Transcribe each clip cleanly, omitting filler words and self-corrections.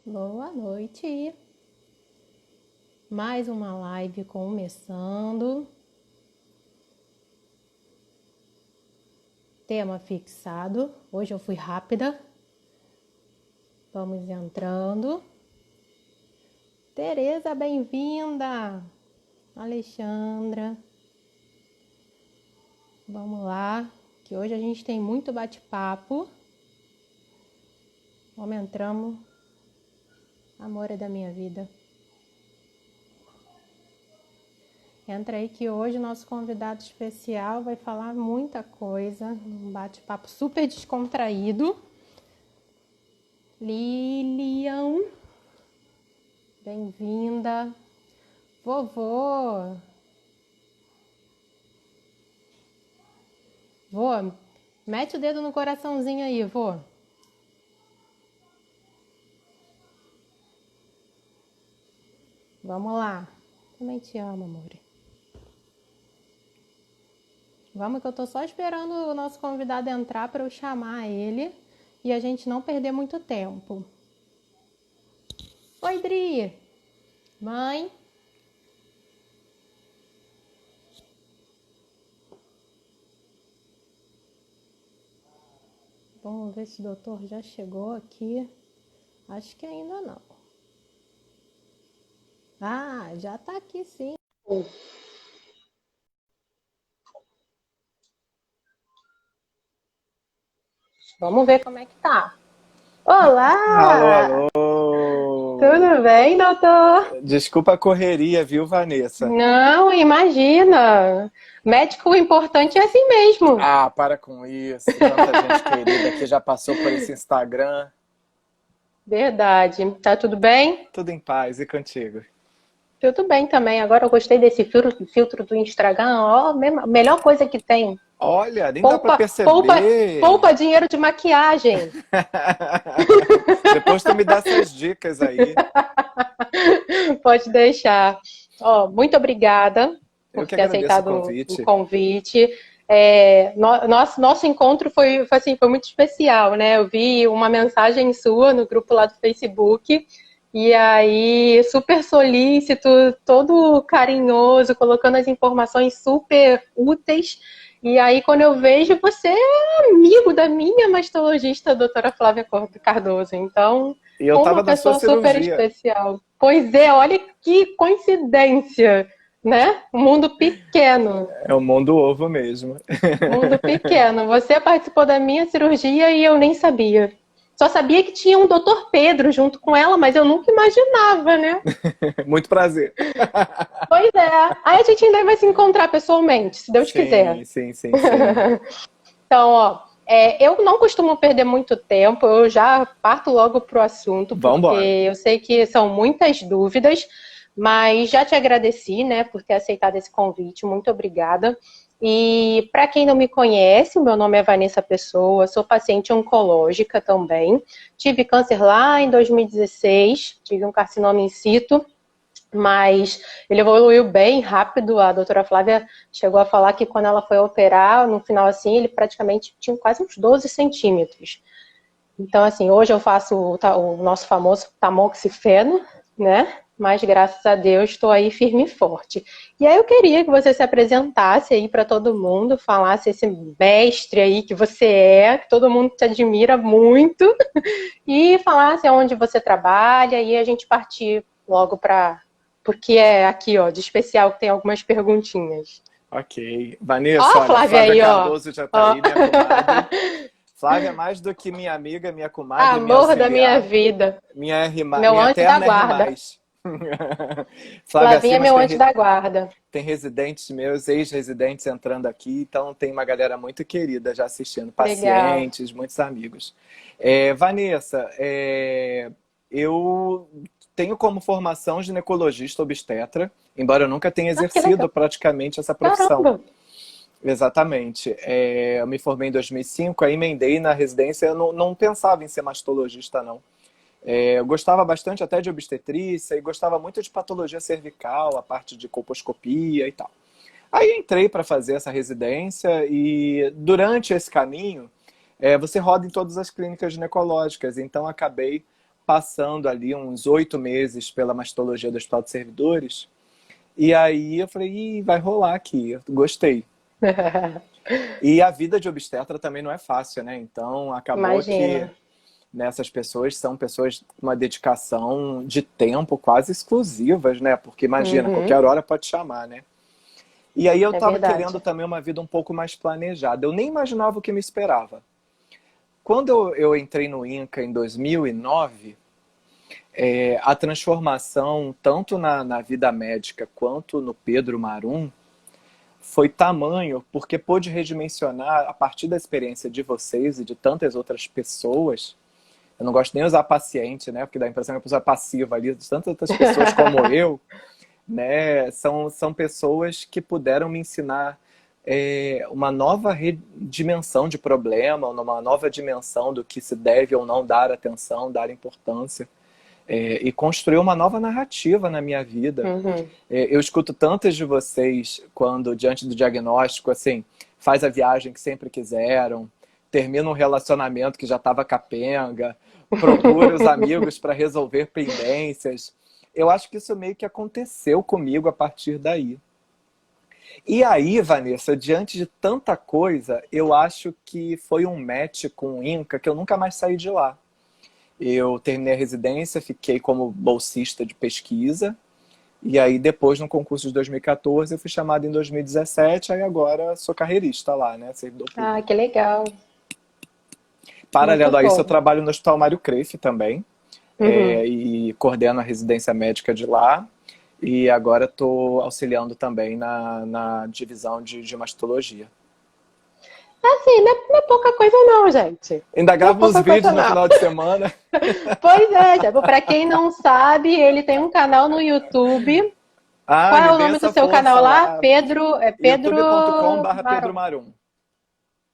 Boa noite. Mais uma live começando. Tema fixado. Hoje eu fui rápida. Vamos entrando. Tereza, bem-vinda. Alexandra. Vamos lá, que hoje a gente tem muito bate-papo. Vamos entramos. Amor é da minha vida. Entra aí que hoje o nosso convidado especial vai falar muita coisa, um bate-papo super descontraído. Lilian, bem-vinda. Vovô. Vô, mete o dedo no coraçãozinho aí, vô. Vamos lá. Também te amo, amor. Vamos que eu tô só esperando o nosso convidado entrar para eu chamar ele e a gente não perder muito tempo. Oi, Dri. Mãe. Vamos ver se o doutor já chegou aqui. Acho que ainda não. Ah, já tá aqui sim. Vamos ver como é que tá. Alô, Olá! alô! Tudo bem, doutor? Desculpa a correria, viu, Vanessa? Não, imagina. Médico importante é assim mesmo. Ah, para com isso. Tanta gente querida que já passou por esse Instagram. Verdade. Tá tudo bem? Tudo em paz e contigo. Tudo bem também. Agora eu gostei desse filtro do Instagram. Ó, melhor coisa que tem. Olha, nem dá para Poupa, poupa, perceber. poupa dinheiro de maquiagem. Depois tu me dá essas dicas aí. Pode deixar. Ó, muito obrigada Eu por que ter agradeço o aceitado o convite. convite. Nosso encontro foi muito especial, né? Eu vi uma mensagem sua no grupo lá do Facebook, e aí, super solícito, todo carinhoso, colocando as informações super úteis. E aí, quando eu vejo, você é amigo da minha mastologista, a doutora Flávia Cardoso. Então, E eu tava uma na sua pessoa super cirurgia. especial. Pois é, olha que coincidência, né? Um mundo pequeno. É o mundo ovo mesmo. Mundo pequeno. Você participou da minha cirurgia e eu nem sabia. Só sabia que tinha um doutor Pedro junto com ela, mas eu nunca imaginava, né? Muito prazer. Pois é. Aí a gente ainda vai se encontrar pessoalmente, se Deus quiser. Sim, sim, sim, sim. Então, ó, eu não costumo perder muito tempo, eu já parto logo pro assunto, porque Vambora. eu sei que são muitas dúvidas, mas já te agradeci, né, por ter aceitado esse convite, muito obrigada. E para quem não me conhece, o meu nome é Vanessa Pessoa, sou paciente oncológica também. Tive câncer lá em 2016, tive um carcinoma in situ, mas ele evoluiu bem rápido. A doutora Flávia chegou a falar que quando ela foi operar, no final assim, ele praticamente tinha quase uns 12 centímetros. Então, assim, hoje eu faço o nosso famoso tamoxifeno, né? Mas graças a Deus estou aí firme e forte. E aí eu queria que você se apresentasse aí para todo mundo, falasse esse mestre aí que você é, que todo mundo te admira muito, e falasse onde você trabalha e a gente partir logo para porque é aqui, ó, de especial que tem algumas perguntinhas. Ok. Ó Vanessa, a olha, Flávia Flávia aí, ó. Cardoso já tá Ó. aí, minha comadre. Flávia, é mais do que minha amiga, minha comadre, minha Amor da minha auxiliar, vida. Meu minha anjo da eterna R+. guarda. Flávia, Flavinha assim, é mas meu anjo da guarda. tem residentes meus, ex-residentes entrando aqui, então tem uma galera muito querida já assistindo, Legal. pacientes, muitos amigos. Vanessa, eu tenho como formação ginecologista obstetra, embora eu nunca tenha Ah, que legal. exercido praticamente essa profissão. Caramba. Exatamente. Eu me formei em 2005, aí emendei na residência, eu não pensava em ser mastologista, não. Eu gostava bastante até de obstetrícia e gostava muito de patologia cervical, a parte de colposcopia e tal. Aí entrei para fazer essa residência e durante esse caminho, você roda em todas as clínicas ginecológicas, então acabei passando ali uns 8 meses pela mastologia do Hospital de Servidores. E aí eu falei, ih, vai rolar aqui, gostei. E a vida de obstetra também não é fácil, né? Então acabou que Imagina. nessas pessoas são pessoas com uma dedicação de tempo quase exclusivas, né? Porque imagina, Uhum, qualquer hora pode chamar, né? E aí eu é tava querendo verdade. também uma vida um pouco mais planejada. Eu nem imaginava o que me esperava. Quando eu entrei no INCA em 2009, a transformação, tanto na vida médica quanto no Pedro Marum, foi tamanho, porque pôde redimensionar, a partir da experiência de vocês e de tantas outras pessoas. Eu não gosto nem de usar paciente, né? Porque dá a impressão que a pessoa é passiva ali, de tantas outras pessoas como eu, né? São pessoas que puderam me ensinar uma nova dimensão de problema, uma nova dimensão do que se deve ou não dar atenção, dar importância. E construir uma nova narrativa na minha vida. Uhum. Eu escuto tantas de vocês quando, diante do diagnóstico, assim, faz a viagem que sempre quiseram, termina um relacionamento que já estava capenga, procura os amigos para resolver pendências. Eu acho que isso meio que aconteceu comigo a partir daí. E aí, Vanessa, diante de tanta coisa, eu acho que foi um match com o INCA que eu nunca mais saí de lá. Eu terminei a residência, fiquei como bolsista de pesquisa, e aí depois, no concurso de 2014, eu fui chamado em 2017, aí agora sou carreirista lá, né, servidor Ah, público. que legal. Muito Paralelo a isso, eu bom. trabalho no Hospital Mário Creff também, Uhum. e coordeno a residência médica de lá, e agora estou auxiliando também na divisão de mastologia. Assim, não é pouca coisa não, gente. Ainda Não é gravo uns pouca vídeos coisa no não. final de semana. Pois é, Jabo. Para quem não sabe, ele tem um canal no YouTube. Ah, Qual é me o dê nome do essa seu canal força lá? lá, Pedro youtube.com/Pedro Marum. Marum.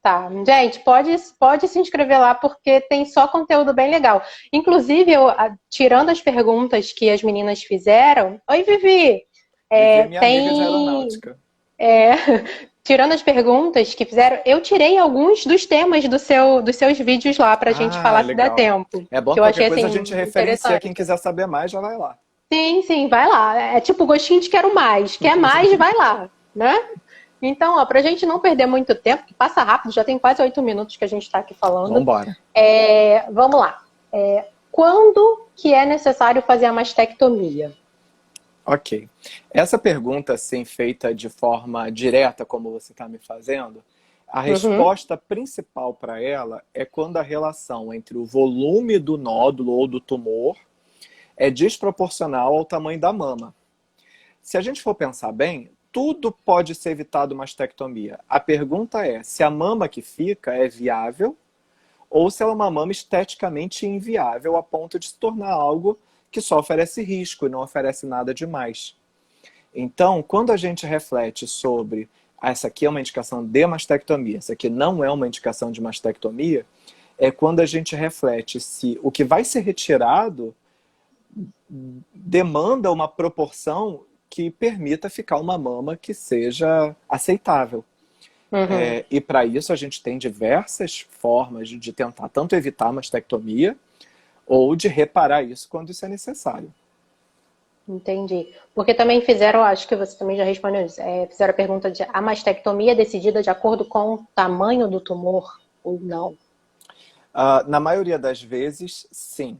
Tá, gente, pode se inscrever lá porque tem só conteúdo bem legal. Inclusive, tirando as perguntas que as meninas fizeram. Oi, Vivi! Vivi é minha amiga de Tem. aeronáutica. é, tirando as perguntas que fizeram, eu tirei alguns dos temas dos seus vídeos lá pra gente Ah, falar se der legal. tempo. É bom Que que eu qualquer achei coisa a assim gente referencia. Quem interessante. quiser saber mais, já vai lá. Sim, sim, vai lá. É tipo gostinho de quero mais. Quer mais, vai lá, né? Então, ó, pra gente não perder muito tempo, que passa rápido, já tem quase 8 minutos que a gente está aqui falando. Vambora. Vamos lá. Quando que é necessário fazer a mastectomia? Ok. Essa pergunta, assim, feita de forma direta, como você está me fazendo, a Uhum, resposta principal para ela é quando a relação entre o volume do nódulo ou do tumor é desproporcional ao tamanho da mama. Se a gente for pensar bem, tudo pode ser evitado mastectomia. A pergunta é se a mama que fica é viável ou se ela é uma mama esteticamente inviável a ponto de se tornar algo que só oferece risco e não oferece nada demais. Então, quando a gente reflete sobre essa aqui é uma indicação de mastectomia, essa aqui não é uma indicação de mastectomia, é quando a gente reflete se o que vai ser retirado demanda uma proporção que permita ficar uma mama que seja aceitável. uhum. E para isso a gente tem diversas formas de tentar tanto evitar a mastectomia ou de reparar isso quando isso é necessário. Entendi. Porque também fizeram, acho que você também já respondeu isso, fizeram a pergunta de a mastectomia é decidida de acordo com o tamanho do tumor ou não? Na maioria das vezes, sim.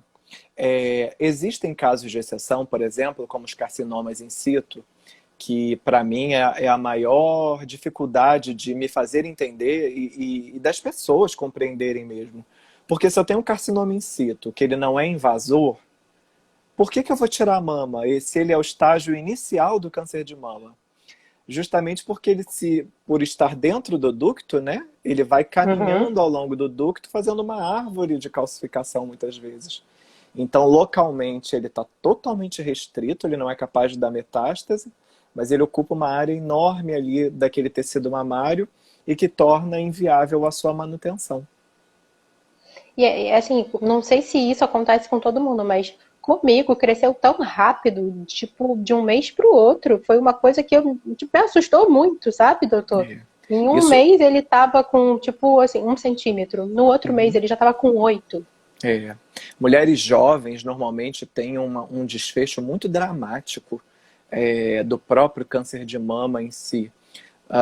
Existem casos de exceção, por exemplo, como os carcinomas in situ, que para mim é a maior dificuldade de me fazer entender e das pessoas compreenderem mesmo. Porque se eu tenho um carcinoma in situ, que ele não é invasor, por que eu vou tirar a mama? E se ele é o estágio inicial do câncer de mama? Justamente porque ele, por estar dentro do ducto, né, ele vai Uhum. caminhando ao longo do ducto, fazendo uma árvore de calcificação muitas vezes. Então, localmente, ele está totalmente restrito, ele não é capaz de dar metástase, mas ele ocupa uma área enorme ali daquele tecido mamário e que torna inviável a sua manutenção. E assim, não sei se isso acontece com todo mundo, mas comigo cresceu tão rápido, tipo, de um mês para o outro. Foi uma coisa que tipo, me assustou muito, sabe, doutor? É. Em um Isso, mês ele tava com, tipo, assim, 1 centímetro. No outro mês uhum. ele já tava com 8. É. Mulheres jovens normalmente têm um desfecho muito dramático do próprio câncer de mama em si.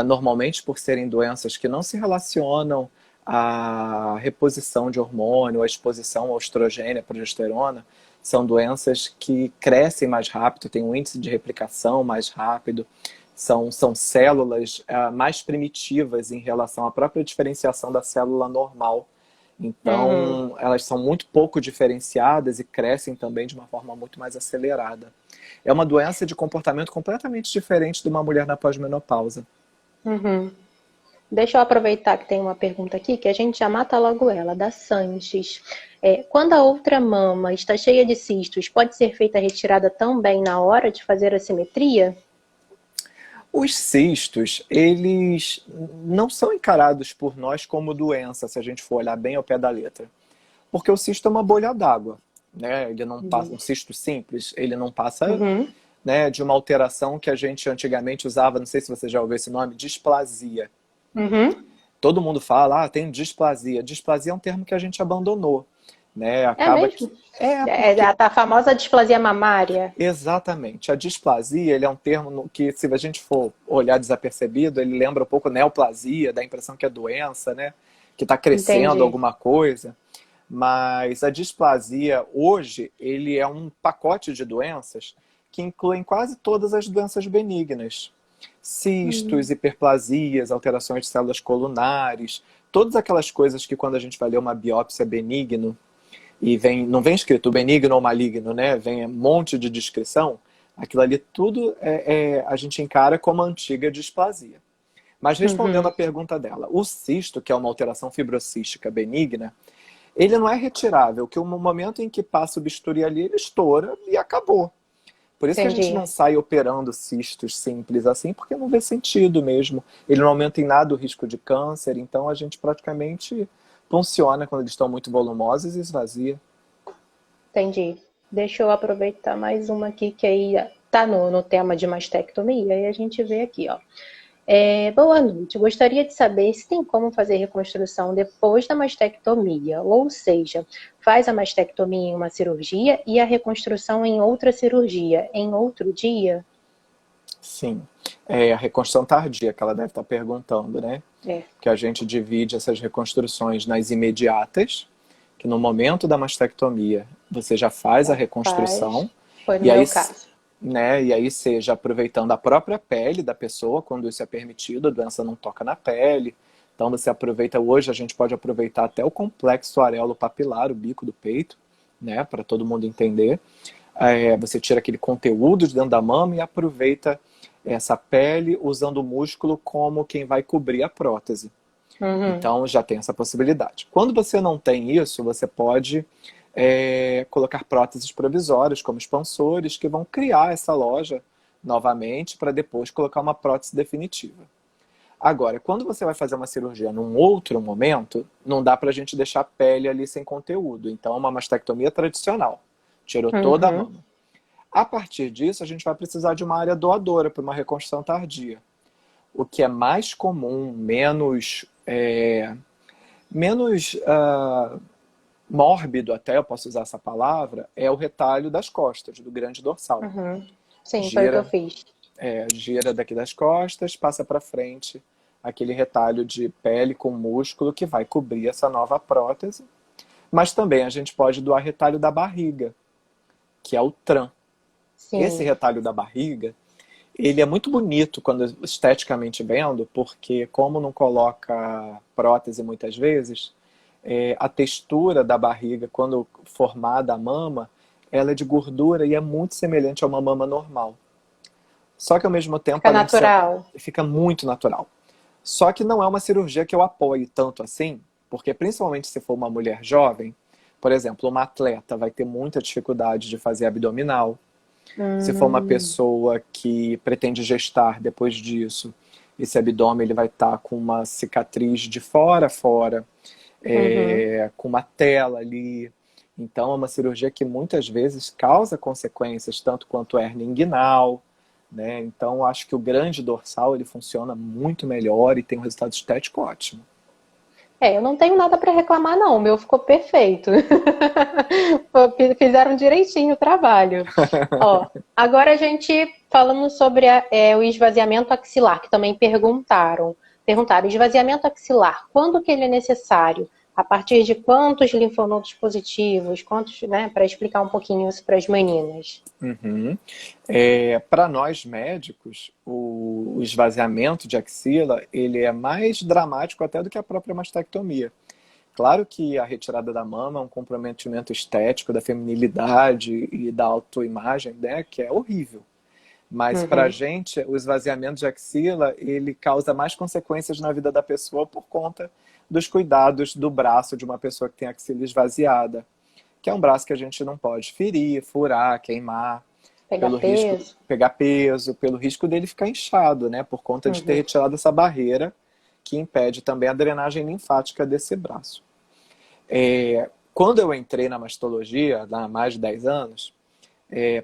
Normalmente por serem doenças que não se relacionam à reposição de hormônio, à exposição ao estrogênio, à progesterona, são doenças que crescem mais rápido, têm um índice de replicação mais rápido, são células mais primitivas em relação à própria diferenciação da célula normal. Uhum. Então, elas são muito pouco diferenciadas e crescem também de uma forma muito mais acelerada. É uma doença de comportamento completamente diferente de uma mulher na pós-menopausa. Uhum. Deixa eu aproveitar que tem uma pergunta aqui, que a gente já mata logo ela, da Sanches. Quando a outra mama está cheia de cistos, pode ser feita a retirada também na hora de fazer a simetria? Os cistos, eles não são encarados por nós como doença, se a gente for olhar bem ao pé da letra. Porque o cisto é uma bolha d'água, né? Ele não passa, um cisto simples, ele não passa, Uhum. né, de uma alteração que a gente antigamente usava, não sei se você já ouviu esse nome, displasia. Uhum. Todo mundo fala, tem displasia. Displasia é um termo que a gente abandonou, né? É Acaba que mesmo? É porque a famosa displasia mamária. exatamente. A displasia, ele é um termo que, se a gente for olhar desapercebido, ele lembra um pouco neoplasia, dá a impressão que é doença, né? Que está crescendo Entendi. alguma coisa. Mas a displasia, hoje, ele é um pacote de doenças que incluem quase todas as doenças benignas. Cistos, Hum. hiperplasias, alterações de células colunares, todas aquelas coisas que quando a gente vai ler uma biópsia benigno, e não vem escrito benigno ou maligno, né? Vem um monte de descrição. Aquilo ali tudo a gente encara como antiga displasia. Mas respondendo Uhum. à pergunta dela, o cisto, que é uma alteração fibrocística benigna, ele não é retirável, que no momento em que passa o bisturi ali, ele estoura e acabou. Por isso que a gente Entendi. não sai operando cistos simples assim, porque não vê sentido mesmo. Ele não aumenta em nada o risco de câncer, então a gente praticamente funciona quando eles estão muito volumosos e esvazia. Entendi. Deixa eu aproveitar mais uma aqui, que aí tá no tema de mastectomia, e a gente vê aqui, ó. Boa noite. Gostaria de saber se tem como fazer reconstrução depois da mastectomia, ou seja, faz a mastectomia em uma cirurgia e a reconstrução em outra cirurgia, em outro dia? Sim, é a reconstrução tardia que ela deve estar perguntando, né? É, Que a gente divide essas reconstruções nas imediatas, que no momento da mastectomia você já faz a já faz. reconstrução, Foi no e aí, meu caso. né, e aí seja aproveitando a própria pele da pessoa, quando isso é permitido, a doença não toca na pele. Então você aproveita, hoje a gente pode aproveitar até o complexo areolo papilar, o bico do peito, né, para todo mundo entender. Você tira aquele conteúdo de dentro da mama e aproveita essa pele usando o músculo como quem vai cobrir a prótese. Uhum. Então já tem essa possibilidade. Quando você não tem isso, você pode colocar próteses provisórias, como expansores, que vão criar essa loja novamente para depois colocar uma prótese definitiva. Agora, quando você vai fazer uma cirurgia num outro momento, não dá para a gente deixar a pele ali sem conteúdo. Então, é uma mastectomia tradicional. Tirou toda a Uhum. mama. A partir disso, a gente vai precisar de uma área doadora para uma reconstrução tardia. O que é mais comum, menos mórbido até, eu posso usar essa palavra, é o retalho das costas, do grande dorsal. Uhum. Sim, foi o que eu Gira, fiz. gira daqui das costas, passa para frente aquele retalho de pele com músculo que vai cobrir essa nova prótese. Mas também a gente pode doar retalho da barriga, que é o TRAN. Esse Sim. retalho da barriga, ele é muito bonito quando esteticamente vendo, porque como não coloca prótese muitas vezes, a textura da barriga, quando formada a mama, ela é de gordura e é muito semelhante a uma mama normal. Só que ao mesmo tempo, Fica além de ser, natural. fica muito natural. Só que não é uma cirurgia que eu apoie tanto assim, porque principalmente se for uma mulher jovem, por exemplo, uma atleta vai ter muita dificuldade de fazer abdominal. Se for uma Hum. pessoa que pretende gestar depois disso, esse abdômen ele vai estar com uma cicatriz de fora a fora, Uhum. com uma tela ali. Então, é uma cirurgia que muitas vezes causa consequências, tanto quanto hérnia inguinal, né? Então, acho que o grande dorsal ele funciona muito melhor e tem um resultado estético ótimo. Eu não tenho nada para reclamar, não. O meu ficou perfeito. Fizeram direitinho o trabalho. Ó, agora a gente falando sobre o esvaziamento axilar, que também perguntaram. Perguntaram, esvaziamento axilar, quando que ele é necessário? A partir de quantos linfonodos positivos? Quantos, né? Para explicar um pouquinho isso para as meninas. Uhum. Para nós médicos, o esvaziamento de axila, ele é mais dramático até do que a própria mastectomia. Claro que a retirada da mama é um comprometimento estético da feminilidade e da autoimagem, né, que é horrível. Mas para a Uhum. gente, o esvaziamento de axila, ele causa mais consequências na vida da pessoa por conta dos cuidados do braço de uma pessoa que tem axila esvaziada, que é um braço que a gente não pode ferir, furar, queimar, Pegar pelo risco peso. pegar peso, pelo risco dele ficar inchado, né, por conta de ter Uhum. retirado essa barreira que impede também a drenagem linfática desse braço. Quando eu entrei na mastologia, há mais de 10 anos,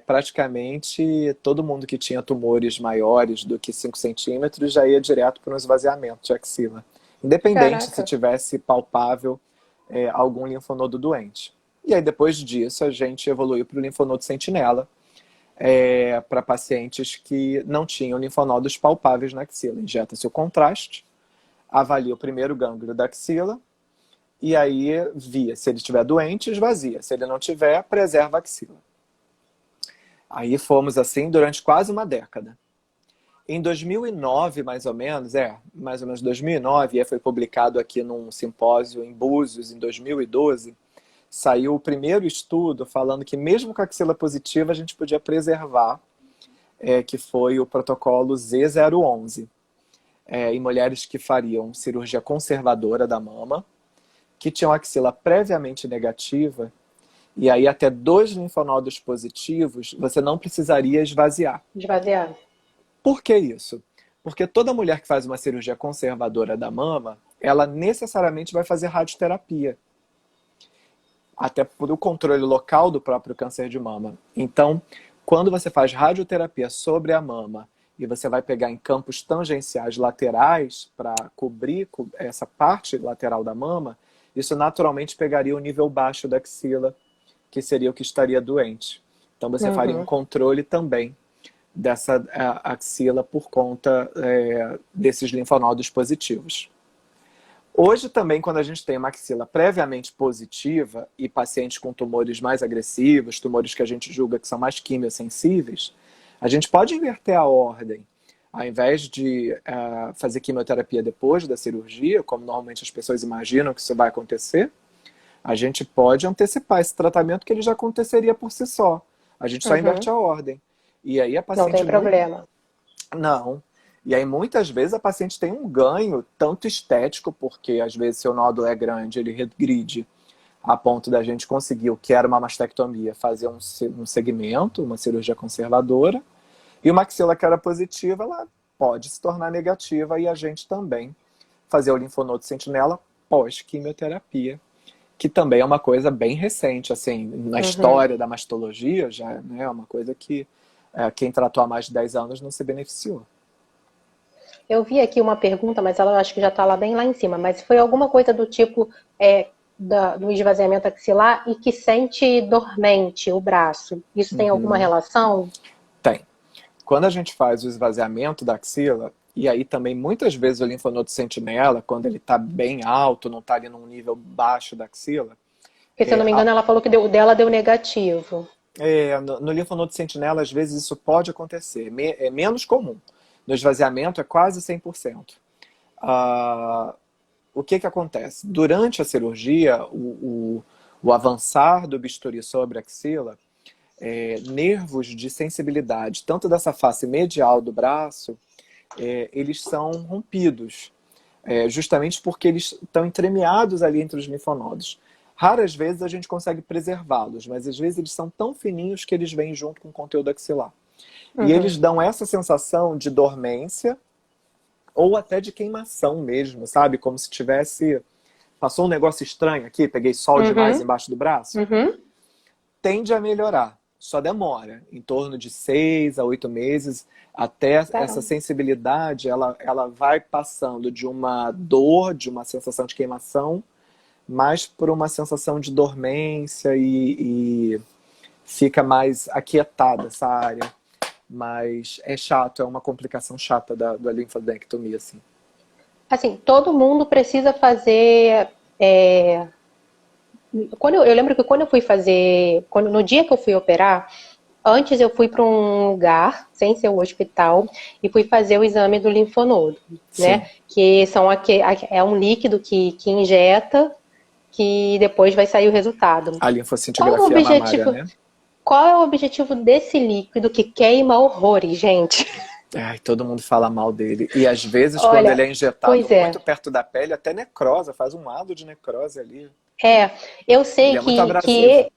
praticamente todo mundo que tinha tumores maiores do que 5 centímetros já ia direto para um esvaziamento de axila, independente se Caraca. tivesse palpável algum linfonodo doente. E aí depois disso a gente evoluiu para o linfonodo sentinela, para pacientes que não tinham linfonodos palpáveis na axila. Injeta-se o contraste, avalia o primeiro gânglio da axila, e aí via, se ele estiver doente, esvazia. Se ele não tiver, preserva a axila. Aí fomos assim durante quase uma década. Em 2009, mais ou menos 2009, e foi publicado aqui num simpósio em Búzios, em 2012, saiu o primeiro estudo falando que mesmo com axila positiva a gente podia preservar, que foi o protocolo Z011, em mulheres que fariam cirurgia conservadora da mama, que tinham axila previamente negativa, e aí até 2 linfonodos positivos você não precisaria esvaziar. Esvaziar. Por que isso? Porque toda mulher que faz uma cirurgia conservadora da mama, ela necessariamente vai fazer radioterapia, até por o controle local do próprio câncer de mama. Então, quando você faz radioterapia sobre a mama e você vai pegar em campos tangenciais laterais para cobrir essa parte lateral da mama, isso naturalmente pegaria o nível baixo da axila, que seria o que estaria doente. Então você faria um Uhum. controle também dessa axila por conta desses linfonodos positivos. Hoje também, quando a gente tem uma axila previamente positiva e pacientes com tumores mais agressivos, tumores que a gente julga que são mais quimiosensíveis, a gente pode inverter a ordem. Ao invés de fazer quimioterapia depois da cirurgia, como normalmente as pessoas imaginam que isso vai acontecer, a gente pode antecipar esse tratamento que ele já aconteceria por si só. A gente só inverte Uhum. a ordem. E aí a Não tem paciente muito... problema. Não. E aí muitas vezes a paciente tem um ganho tanto estético, porque às vezes seu nódulo é grande, ele regride a ponto da gente conseguir o que era uma mastectomia, fazer um segmento, uma cirurgia conservadora, e uma axila que era positiva, ela pode se tornar negativa e a gente também fazer o linfonodo sentinela pós-quimioterapia, que também é uma coisa bem recente, assim, na Uhum. história da mastologia, já né, é uma coisa que quem tratou há mais de 10 anos não se beneficiou. Eu vi aqui uma pergunta, mas ela acho que já está lá bem lá em cima. Mas foi alguma coisa do tipo do esvaziamento axilar e que sente dormente o braço. Isso tem alguma Uhum. relação? Tem. Quando a gente faz o esvaziamento da axila, e aí também muitas vezes o linfonodo sentinela, quando ele está bem alto, não está ali num nível baixo da axila, Porque, se eu é, não me a- engano, ela falou que o dela deu negativo. no linfonodo sentinela, às vezes isso pode acontecer, é menos comum. No esvaziamento é quase 100%. Ah, o que acontece? Durante a cirurgia, o avançar do bisturi sobre a axila, nervos de sensibilidade, tanto dessa face medial do braço, eles são rompidos, justamente porque eles estão entremeados ali entre os linfonodos. Raras vezes a gente consegue preservá-los, mas às vezes eles são tão fininhos que eles vêm junto com o conteúdo axilar. E Uhum. eles dão essa sensação de dormência ou até de queimação mesmo, sabe? Como se tivesse... Passou um negócio estranho aqui, peguei sol demais Uhum. embaixo do braço. Uhum. Tende a melhorar. só demora em torno de 6 a 8 meses até essa Caramba. sensibilidade, ela vai passando de uma dor, de uma sensação de queimação, mais por uma sensação de dormência e fica mais aquietada essa área. Mas é chato, é uma complicação chata da linfadenectomia, assim. Assim, todo mundo precisa fazer. Eu lembro que quando eu fui fazer. No dia que eu fui operar, antes eu fui para um lugar, sem ser o hospital, e fui fazer o exame do linfonodo, né? Que é um líquido que injeta, que depois vai sair o resultado. A linfoscintigrafia mamária, né? Qual é o objetivo desse líquido que queima horrores, gente? Ai, todo mundo fala mal dele. E às vezes, Olha, quando ele é injetado muito perto da pele, até necrosa, faz um halo de necrose ali. Eu sei que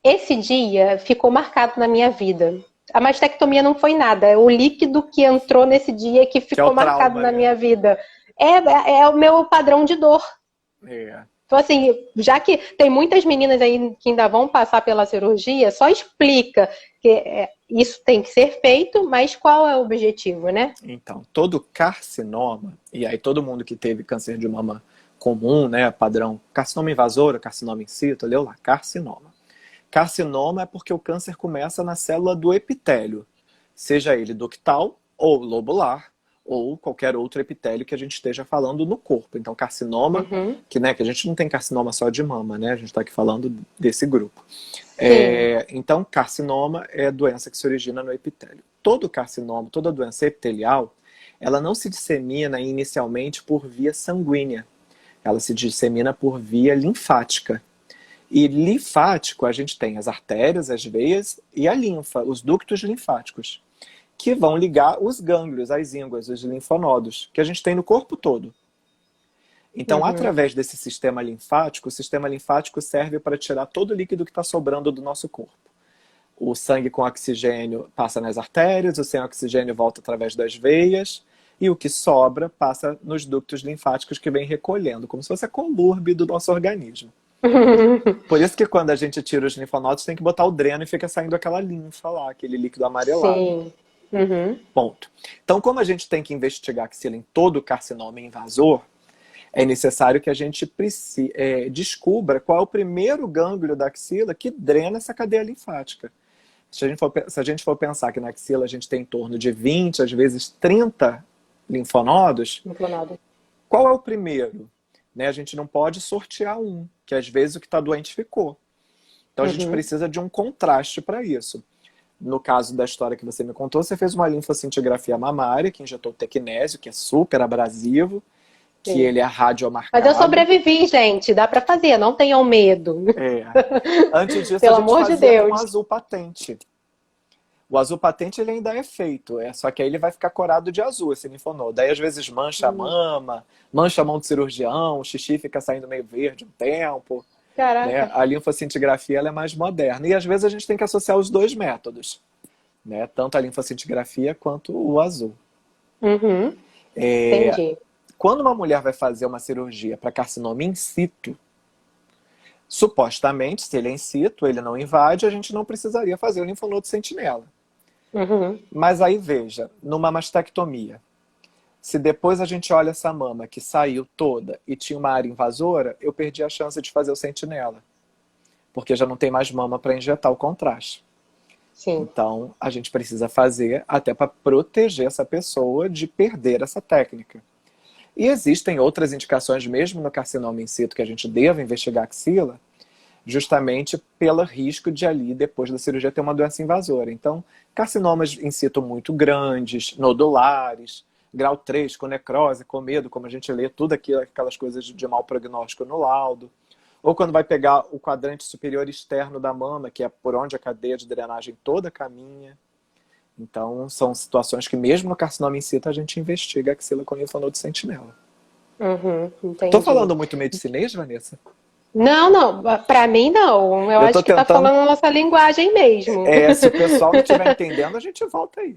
esse dia ficou marcado na minha vida. A mastectomia não foi nada, é o líquido que entrou nesse dia que ficou marcado na minha vida. É o meu padrão de dor. Então, assim, já que tem muitas meninas aí que ainda vão passar pela cirurgia, só explica que isso tem que ser feito, mas qual é o objetivo, né? Então, todo carcinoma, e aí todo mundo que teve câncer de mama comum, né, padrão, carcinoma invasor, carcinoma in situ, leu lá, carcinoma. Carcinoma é porque o câncer começa na célula do epitélio, seja ele ductal ou lobular, ou qualquer outro epitélio que a gente esteja falando no corpo. Então, carcinoma, que a gente não tem carcinoma só de mama, né? A gente está aqui falando desse grupo. Então, carcinoma é doença que se origina no epitélio. Todo carcinoma, toda doença epitelial, ela não se dissemina inicialmente por via sanguínea. Ela se dissemina por via linfática. E linfático, a gente tem as artérias, as veias e a linfa, os ductos linfáticos, que vão ligar os gânglios, as ínguas, os linfonodos, que a gente tem no corpo todo. Então, através desse sistema linfático, o sistema linfático serve para tirar todo o líquido que está sobrando do nosso corpo. O sangue com oxigênio passa nas artérias, o sem oxigênio volta através das veias, e o que sobra passa nos ductos linfáticos que vem recolhendo, como se fosse a colurbe do nosso organismo. Por isso que quando a gente tira os linfonodos, tem que botar o dreno e fica saindo aquela linfa lá, aquele líquido amarelado. Sim. Ponto. Então, como a gente tem que investigar a axila em todo carcinoma invasor, é necessário que a gente descubra qual é o primeiro gânglio da axila que drena essa cadeia linfática. Se a gente for pensar que na axila a gente tem em torno de 20, às vezes 30 linfonodos, qual é o primeiro? A gente não pode sortear um, que às vezes o que está doente ficou. Então a gente precisa de um contraste para isso. No caso da história que você me contou, você fez uma linfoscintigrafia mamária, que injetou tecnésio, que é super abrasivo, que ele é radiomarcado. Mas eu sobrevivi, gente. Dá pra fazer, não tenham medo. Antes disso, Pelo a gente amor de fazia Deus. com o azul patente. O azul patente ele ainda é feito, só que aí ele vai ficar corado de azul, esse linfonodo. Daí às vezes mancha a mama, mancha a mão do cirurgião, o xixi fica saindo meio verde um tempo. Caraca. A linfoscintigrafia ela é mais moderna. E às vezes a gente tem que associar os dois métodos. Tanto a linfoscintigrafia quanto o azul. Entendi. Quando uma mulher vai fazer uma cirurgia para carcinoma in situ, supostamente, se ele é in situ, ele não invade, a gente não precisaria fazer o linfonodo sentinela. Mas aí veja, numa mastectomia, se depois a gente olha essa mama que saiu toda e tinha uma área invasora, eu perdi a chance de fazer o sentinela. Porque já não tem mais mama para injetar o contraste. Então, a gente precisa fazer até para proteger essa pessoa de perder essa técnica. E existem outras indicações, mesmo no carcinoma in situ, que a gente deva investigar a axila, justamente pelo risco de ali, depois da cirurgia, ter uma doença invasora. Então, carcinomas in situ muito grandes, nodulares, grau 3, com necrose, com medo, como a gente lê, tudo aquelas coisas de mau prognóstico no laudo. Ou quando vai pegar o quadrante superior externo da mama, que é por onde a cadeia de drenagem toda caminha. Então, são situações que mesmo no carcinoma in situ a gente investiga a axila com linfonodo sentinela. Tô falando muito medicinês, Vanessa? Não, pra mim não. Eu acho que tá falando a nossa linguagem mesmo. Se o pessoal não estiver entendendo, a gente volta aí.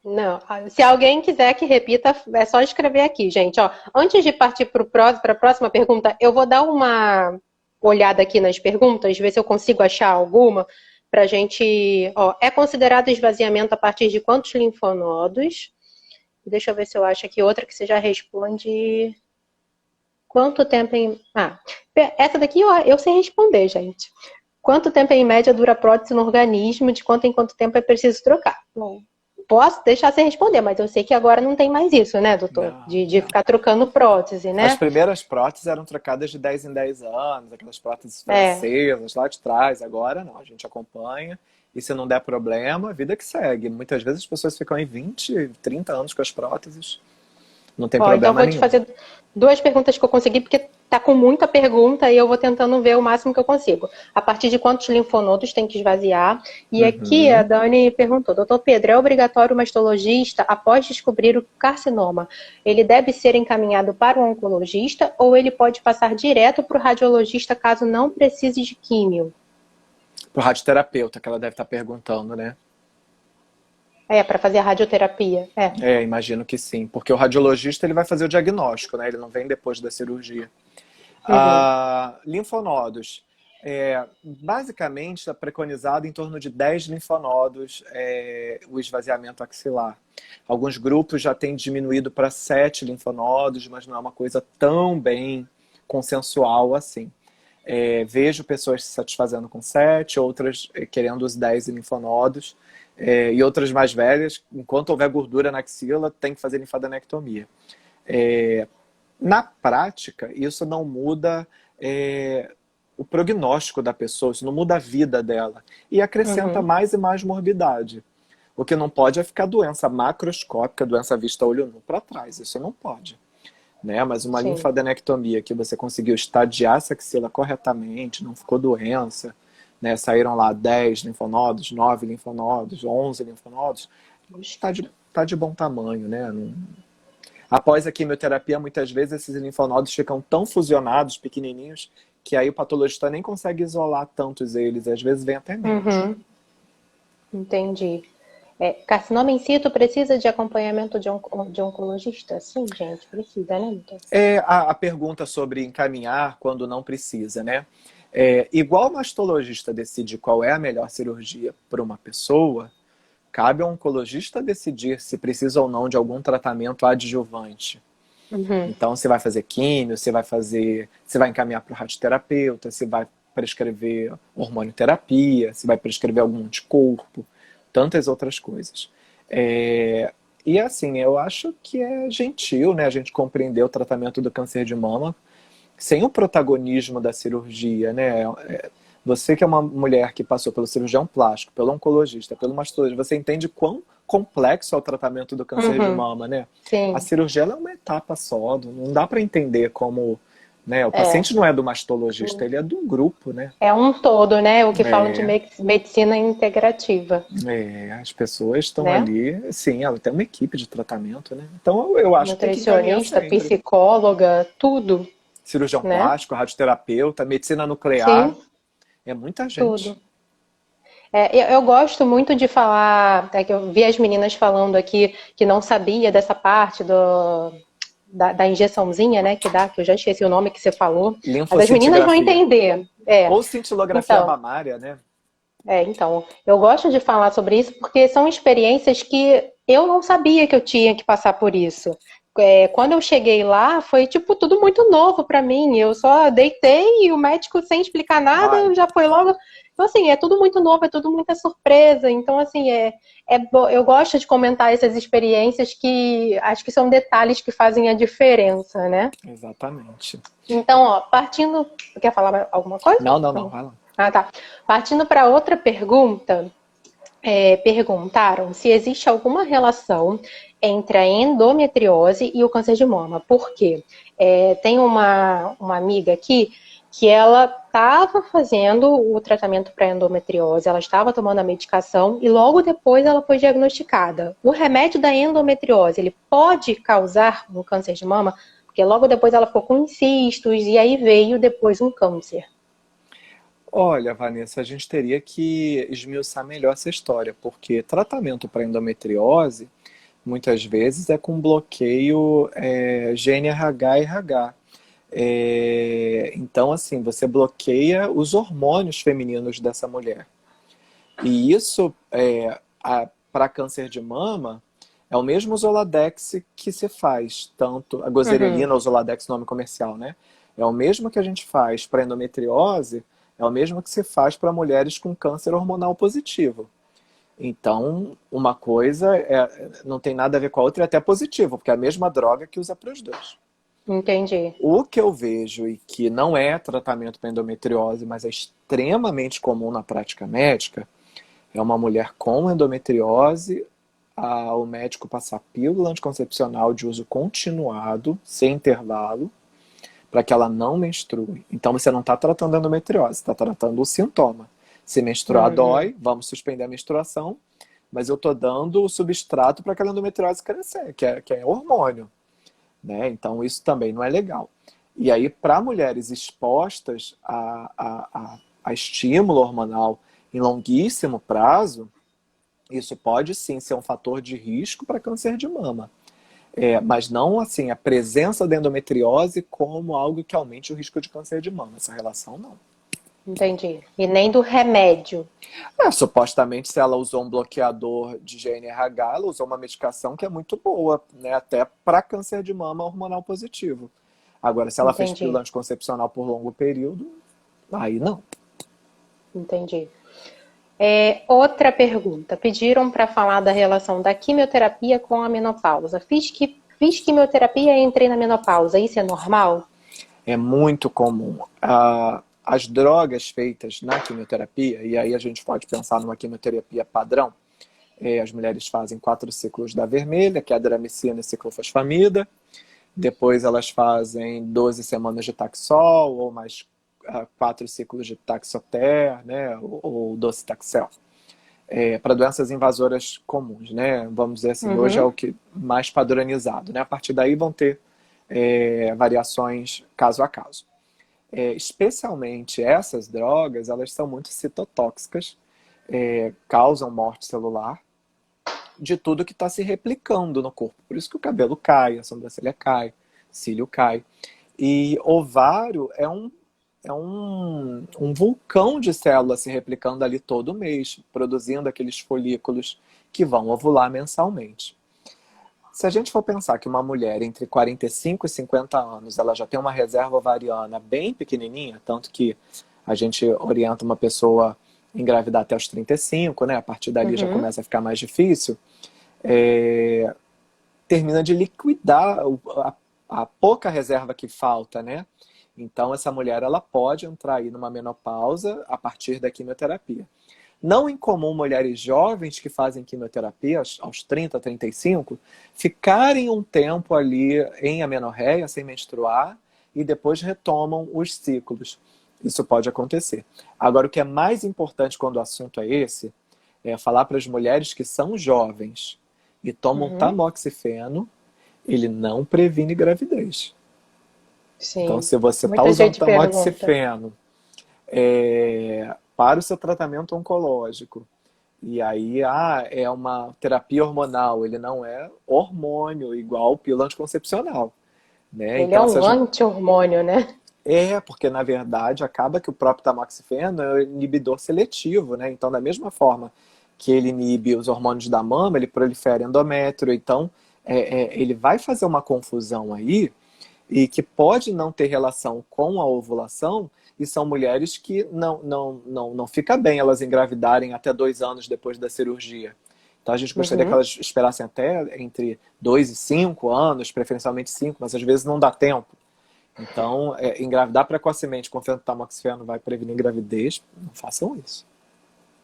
Não, se alguém quiser que repita, é só escrever aqui, gente. Antes de partir para a próxima pergunta, eu vou dar uma olhada aqui nas perguntas, ver se eu consigo achar alguma, pra gente... Ó, é considerado esvaziamento a partir de quantos linfonodos? Deixa eu ver se eu acho aqui outra que você já responde. Quanto tempo em... Ah, essa daqui eu sei responder, gente. Quanto tempo em média dura a prótese no organismo? De quanto em quanto tempo é preciso trocar? Bom, posso deixar você responder, mas eu sei que agora não tem mais isso, né, doutor? Não, De não. ficar trocando prótese, As né? primeiras próteses eram trocadas de 10 em 10 anos, aquelas próteses É, francesas lá de trás. Agora não, a gente acompanha. E se não der problema, a vida que segue. Muitas vezes as pessoas ficam em 20, 30 anos com as próteses. Não tem ó, então eu problema vou te nenhum. fazer duas perguntas que eu consegui, porque tá com muita pergunta e eu vou tentando ver o máximo que eu consigo. A partir de quantos linfonodos tem que esvaziar? E aqui a Uhum. Dani perguntou, doutor Pedro, é obrigatório o mastologista, após descobrir o carcinoma, ele deve ser encaminhado para o oncologista ou ele pode passar direto para o radiologista caso não precise de químio? Pro radioterapeuta, que ela deve estar perguntando, né? É, para fazer a radioterapia. É. É, imagino que sim. Porque o radiologista ele vai fazer o diagnóstico, né? Ele não vem depois da cirurgia. Uhum. Linfonodos. Basicamente, está preconizado em torno de 10 linfonodos o esvaziamento axilar. Alguns grupos já têm diminuído para 7 linfonodos, mas não é uma coisa tão bem consensual assim. Vejo pessoas se satisfazendo com 7, outras querendo os 10 linfonodos, e outras mais velhas, enquanto houver gordura na axila, tem que fazer linfadenectomia. Na prática, isso não muda o prognóstico da pessoa, isso não muda a vida dela. E acrescenta Uhum. mais e mais morbidade. O que não pode é ficar doença macroscópica, doença vista a olho nu para trás. Isso não pode. Né? Mas uma Sim. linfadenectomia que você conseguiu estadiar essa axila corretamente, não ficou doença, né? Saíram lá 10 linfonodos, 9 linfonodos, 11 linfonodos, está de bom tamanho, né? Não... Após a quimioterapia, muitas vezes esses linfonodos ficam tão fusionados, pequenininhos, que aí o patologista nem consegue isolar tantos eles, e às vezes vem até menos. Uhum. Entendi. Carcinoma in situ precisa de acompanhamento de oncologista? Sim, gente, precisa, né, Lucas? A pergunta sobre encaminhar quando não precisa, né? Igual o mastologista decide qual é a melhor cirurgia para uma pessoa, cabe ao oncologista decidir se precisa ou não de algum tratamento adjuvante. Uhum. Então, você vai fazer químio, você vai encaminhar para o radioterapeuta, você vai prescrever hormonioterapia, você vai prescrever algum anticorpo, tantas outras coisas. E assim, eu acho que é gentil, né, a gente compreender o tratamento do câncer de mama sem o protagonismo da cirurgia, né? Você que é uma mulher que passou pelo cirurgião plástico, pelo oncologista, pelo mastologista, você entende quão complexo é o tratamento do câncer de Uhum. mama, né? A Sim. cirurgia ela é uma etapa só, não dá para entender como, né? O É. paciente não é do mastologista, ele é do grupo, né? É um todo, né? O que falam de É, medicina integrativa, as pessoas estão né? ali, sim, ela tem uma equipe de tratamento, né? Então eu acho que tem que encaminhar Nutricionista, sempre. psicóloga, tudo, Cirurgião né? plástico, radioterapeuta, medicina nuclear, Sim, é muita gente. tudo. Eu gosto muito de falar, que eu vi as meninas falando aqui que não sabia dessa parte da injeçãozinha, né, que dá, que eu já esqueci o nome que você falou, mas as meninas vão Linfocintigrafia. entender. Ou cintilografia Então, mamária, né? então, eu gosto de falar sobre isso porque são experiências que eu não sabia que eu tinha que passar por isso. Quando eu cheguei lá, foi tipo tudo muito novo para mim. Eu só deitei e o médico, sem explicar Ai, nada, já foi logo. Então, assim, é tudo muito novo, é tudo muita surpresa. Então, assim, eu gosto de comentar essas experiências que acho que são detalhes que fazem a diferença, né? exatamente. Então, ó, partindo. Quer falar alguma coisa? Não, não, não, Não. vai lá. Ah, tá. Partindo para outra pergunta, perguntaram se existe alguma relação entre a endometriose e o câncer de mama. Por quê? Tem uma amiga aqui que ela estava fazendo o tratamento para endometriose, ela estava tomando a medicação e logo depois ela foi diagnosticada. O remédio da endometriose, ele pode causar um câncer de mama? Porque logo depois ela ficou com cistos e aí veio depois um câncer. Olha, Vanessa, a gente teria que esmiuçar melhor essa história, porque tratamento para endometriose, muitas vezes, é com bloqueio GNRH e RH. Então, assim, você bloqueia os hormônios femininos dessa mulher. E isso, para câncer de mama, é o mesmo Zoladex que se faz, tanto a Uhum. gozerelina ou Zoladex, nome comercial, né? É o mesmo que a gente faz para endometriose, é o mesmo que se faz para mulheres com câncer hormonal positivo. Então, uma coisa não tem nada a ver com a outra, é até positivo, porque é a mesma droga que usa para os dois. Entendi. O que eu vejo e que não é tratamento para endometriose, mas é extremamente comum na prática médica, é uma mulher com endometriose, o médico passar pílula anticoncepcional de uso continuado, sem intervalo, para que ela não menstrue. Então você não está tratando a endometriose, está tratando o sintoma. Se menstruar Uhum. dói, vamos suspender a menstruação, mas eu estou dando o substrato para aquela endometriose crescer, que é hormônio, né? Então isso também não é legal. E aí, para mulheres expostas a estímulo hormonal em longuíssimo prazo, isso pode sim ser um fator de risco para câncer de mama. Mas não assim, a presença da endometriose como algo que aumente o risco de câncer de mama. Essa relação não. Entendi. E nem do remédio. Supostamente, se ela usou um bloqueador de GNRH, ela usou uma medicação que é muito boa, né? Até para câncer de mama hormonal positivo. Agora, se ela fez pílula Entendi. anticoncepcional por longo período, aí não. Entendi. Outra pergunta. Pediram para falar da relação da quimioterapia com a menopausa. Fiz quimioterapia e entrei na menopausa. Isso é normal? É muito comum. As drogas feitas na quimioterapia, e aí a gente pode pensar numa quimioterapia padrão, as mulheres fazem 4 ciclos da vermelha, que é a dramicina e ciclofosfamida. Depois elas fazem 12 semanas de Taxol, ou mais 4 ciclos de Taxotere, né, ou docetaxel. Para doenças invasoras comuns, né? Vamos dizer assim, hoje é Uhum. o que mais padronizado, né? A partir daí vão ter variações caso a caso. Especialmente essas drogas, elas são muito citotóxicas, causam morte celular de tudo que está se replicando no corpo. Por isso que o cabelo cai, a sobrancelha cai, cílio cai. E ovário é um vulcão de células se replicando ali todo mês, produzindo aqueles folículos que vão ovular mensalmente. Se a gente for pensar que uma mulher entre 45 e 50 anos, ela já tem uma reserva ovariana bem pequenininha, tanto que a gente orienta uma pessoa a engravidar até os 35, né? A partir dali já Uhum. começa a ficar mais difícil. é, Termina de liquidar a pouca reserva que falta, né? Então essa mulher ela pode entrar aí numa menopausa a partir da quimioterapia. Não incomum mulheres jovens que fazem quimioterapia aos 30, 35, ficarem um tempo ali em amenorreia, sem menstruar, e depois retomam os ciclos. Isso pode acontecer. Agora, o que é mais importante quando o assunto é esse, é falar para as mulheres que são jovens e tomam Uhum. tamoxifeno, ele não previne gravidez. Então, Sim. se você está Muita usando gente pergunta. tamoxifeno para o seu tratamento oncológico, e aí é uma terapia hormonal, ele não é hormônio igual pílula anticoncepcional, né? Ele é Então, um anti-hormônio, né? porque na verdade acaba que o próprio tamoxifeno é um inibidor seletivo, né? Então, da mesma forma que ele inibe os hormônios da mama, ele prolifera endométrio, então ele vai fazer uma confusão aí e que pode não ter relação com a ovulação, e são mulheres que não fica bem elas engravidarem até 2 anos depois da cirurgia. Então a gente gostaria que Uhum. elas esperassem até entre 2 e 5 anos, preferencialmente 5, mas às vezes não dá tempo. Então, engravidar precocemente confiando que o tamoxifeno vai prevenir gravidez, não façam isso.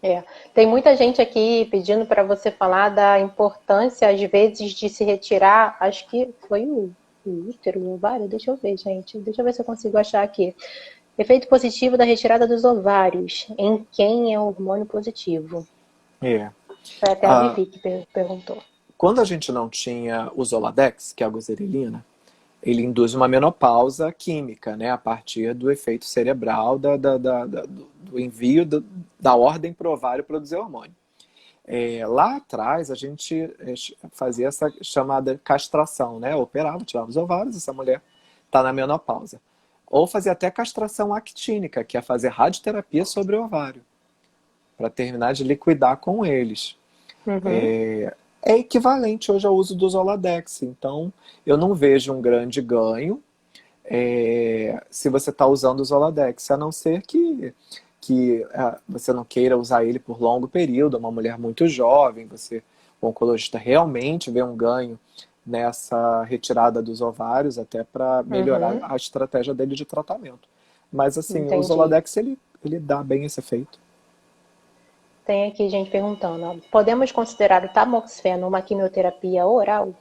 É. Tem muita gente aqui pedindo para você falar da importância, às vezes, de se retirar. Acho que foi o útero, o ovário. Deixa eu ver, gente. Deixa eu ver se eu consigo achar aqui. Efeito positivo da retirada dos ovários em quem é hormônio positivo. É. Foi até a Ah, Vivi que perguntou. quando a gente não tinha o Zoladex, que é a gozerelina, ele induz uma menopausa química, né, a partir do efeito cerebral do envio da ordem para o ovário produzir hormônio. Lá atrás, a gente fazia essa chamada castração, né? Operava, tirava os ovários, essa mulher está na menopausa. Ou fazia até castração actínica, que é fazer radioterapia sobre o ovário, para terminar de liquidar com eles. Uhum. É equivalente hoje ao uso do Zoladex. Então, eu não vejo um grande ganho se você está usando o Zoladex, a não ser que você não queira usar ele por longo período, uma mulher muito jovem, o oncologista realmente vê um ganho nessa retirada dos ovários, até para melhorar Uhum. a estratégia dele de tratamento. Mas assim, o Entendi. Zoladex ele dá bem esse efeito. Tem aqui gente perguntando, ó, podemos considerar o tamoxifeno uma quimioterapia oral?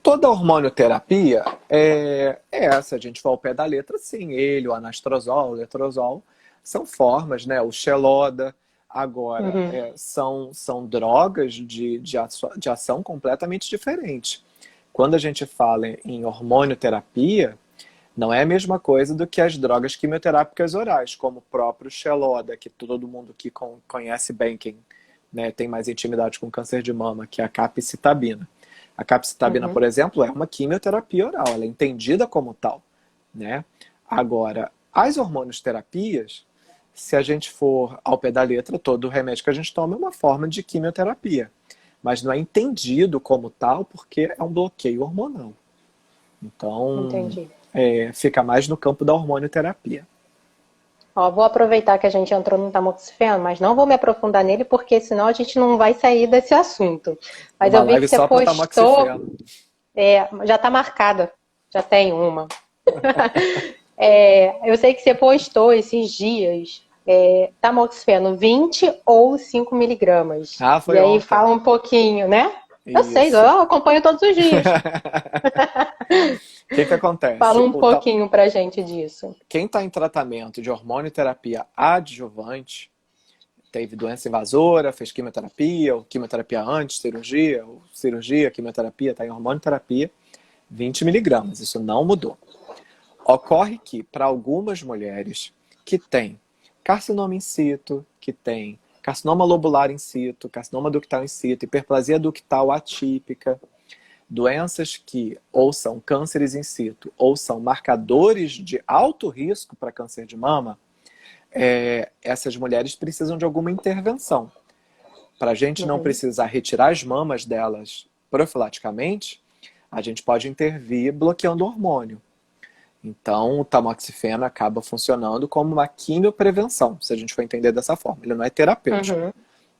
Toda hormonioterapia se a gente for ao pé da letra, sim, ele, o anastrozol, o letrozol, são formas, né? O Xeloda, agora, Uhum. são drogas de ação completamente diferente. Quando a gente fala em hormonioterapia, não é a mesma coisa do que as drogas quimioterápicas orais, como o próprio Xeloda, que todo mundo que conhece bem, quem, né, tem mais intimidade com câncer de mama, que é a capecitabina. A capecitabina, Uhum. por exemplo, é uma quimioterapia oral, ela é entendida como tal, né? Agora, as hormonoterapias, se a gente for ao pé da letra, todo o remédio que a gente toma é uma forma de quimioterapia, mas não é entendido como tal porque é um bloqueio hormonal. Então, Entendi. fica mais no campo da hormonioterapia. Ó, vou aproveitar que a gente entrou no tamoxifeno, mas não vou me aprofundar nele, porque senão a gente não vai sair desse assunto. Mas Uma eu vi que live você só para postou, tamoxifeno. já está marcada, já tem uma. Eu sei que você postou esses dias tamoxifeno 20 ou 5 miligramas. Ah, E foi aí ontem. fala um pouquinho, né? Eu sei, Isso. eu acompanho todos os dias. O que Fala acontece? um pouquinho pra gente disso. Quem está em tratamento de hormonioterapia adjuvante, teve doença invasora, fez quimioterapia, ou quimioterapia antes, cirurgia, ou cirurgia, quimioterapia, está em hormonioterapia, 20 miligramas. Isso não mudou. Ocorre que, para algumas mulheres que têm carcinoma in situ, que têm carcinoma lobular in situ, carcinoma ductal in situ, hiperplasia ductal atípica, doenças que ou são cânceres in situ ou são marcadores de alto risco para câncer de mama, essas mulheres precisam de alguma intervenção. Para a gente não Uhum. precisar retirar as mamas delas profilaticamente, a gente pode intervir bloqueando o hormônio. Então, o tamoxifeno acaba funcionando como uma quimioprevenção, se a gente for entender dessa forma. Ele não é terapêutico. Uhum.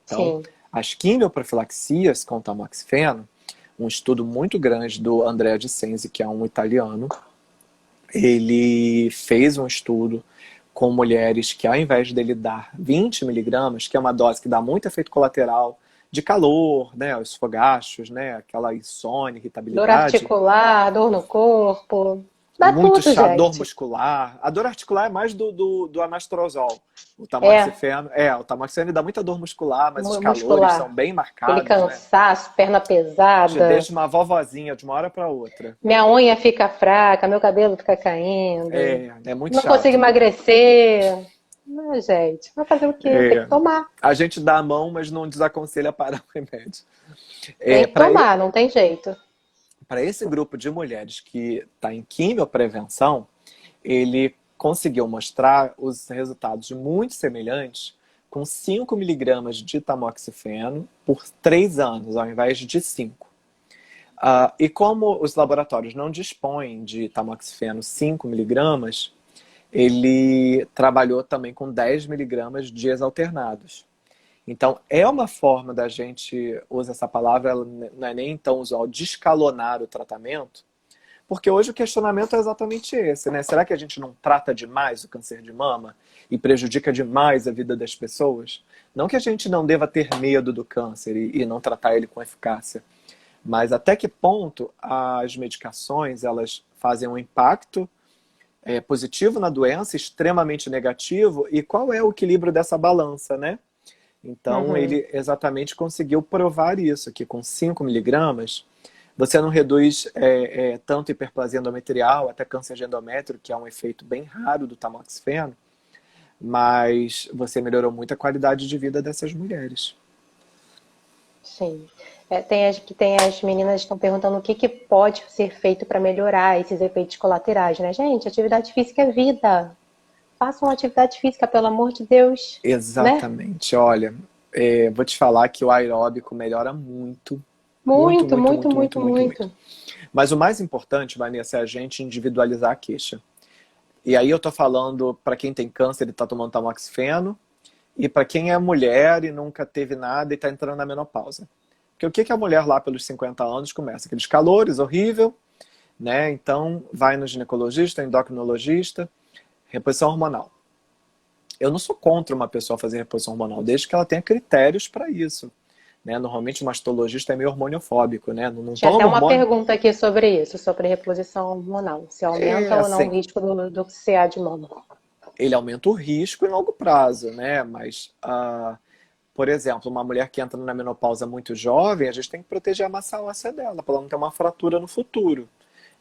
Então, Sim. as quimioprofilaxias com tamoxifeno, um estudo muito grande do Andrea Di Sensi, que é um italiano, ele fez um estudo com mulheres que, ao invés dele dar 20 miligramas, que é uma dose que dá muito efeito colateral de calor, né, os fogachos, né, aquela insônia, Dor irritabilidade, articular, dor no corpo. Dá muito tudo, chato, dor gente. muscular. A dor articular é mais do anastrozol. É, O tamoxifeno dá muita dor muscular, mas os calores são muscular. bem Aquele marcados, né? cansaço, perna Te pesada. deixa uma vovozinha de uma hora para outra. Minha unha fica fraca, meu cabelo fica caindo. É muito Não consigo chato. emagrecer. Não, gente, vai fazer o quê? Tem que É, tomar. a gente dá a mão, mas não desaconselha parar o remédio. Tem que Para tomar, não tem jeito. esse grupo de mulheres que está em quimioprevenção, ele conseguiu mostrar os resultados muito semelhantes com 5 miligramas de tamoxifeno por 3 anos, ao invés de 5. E como os laboratórios não dispõem de tamoxifeno 5 miligramas, ele trabalhou também com 10 miligramas dias alternados. Então, é uma forma da gente, usa essa palavra, ela não é nem tão usual, descalonar o tratamento, porque hoje o questionamento é exatamente esse, né? Será que a gente não trata demais o câncer de mama e prejudica demais a vida das pessoas? Não que a gente não deva ter medo do câncer e não tratar ele com eficácia, mas até que ponto as medicações elas fazem um impacto positivo na doença, extremamente negativo, e qual é o equilíbrio dessa balança, né? Então, Uhum. ele exatamente conseguiu provar isso, que com 5 miligramas, você não reduz tanto hiperplasia endometrial, até câncer de endométrio, que é um efeito bem raro do tamoxifeno, mas você melhorou muito a qualidade de vida dessas mulheres. Sim. Tem as meninas que estão perguntando o que, que pode ser feito para melhorar esses efeitos colaterais, né? Gente, atividade física é vida. façam atividade física, pelo amor de Deus, né? Exatamente. Olha, vou te falar que o aeróbico melhora muito, muito, Muito, muito, muito, muito, muito, muito, muito, muito. muito. Mas o mais importante, Vanessa, é a gente individualizar a queixa. E aí eu tô falando para quem tem câncer e tá tomando tamoxifeno, e para quem é mulher e nunca teve nada e tá entrando na menopausa. Porque o que que a mulher lá pelos 50 anos começa? Aqueles calores, horrível, né? Então vai no ginecologista, endocrinologista, reposição hormonal. Eu não sou contra uma pessoa fazer reposição hormonal, desde que ela tenha critérios para isso. Né? Normalmente o mastologista é meio hormoniofóbico, né? Não Tinha até toma uma hormônio. pergunta aqui sobre isso, sobre reposição hormonal. Se É aumenta ou não o assim, risco do CA de mama. ele aumenta o risco em longo prazo, né? Mas, por exemplo, uma mulher que entra na menopausa muito jovem, a gente tem que proteger a massa óssea dela, para ela não ter uma fratura no futuro.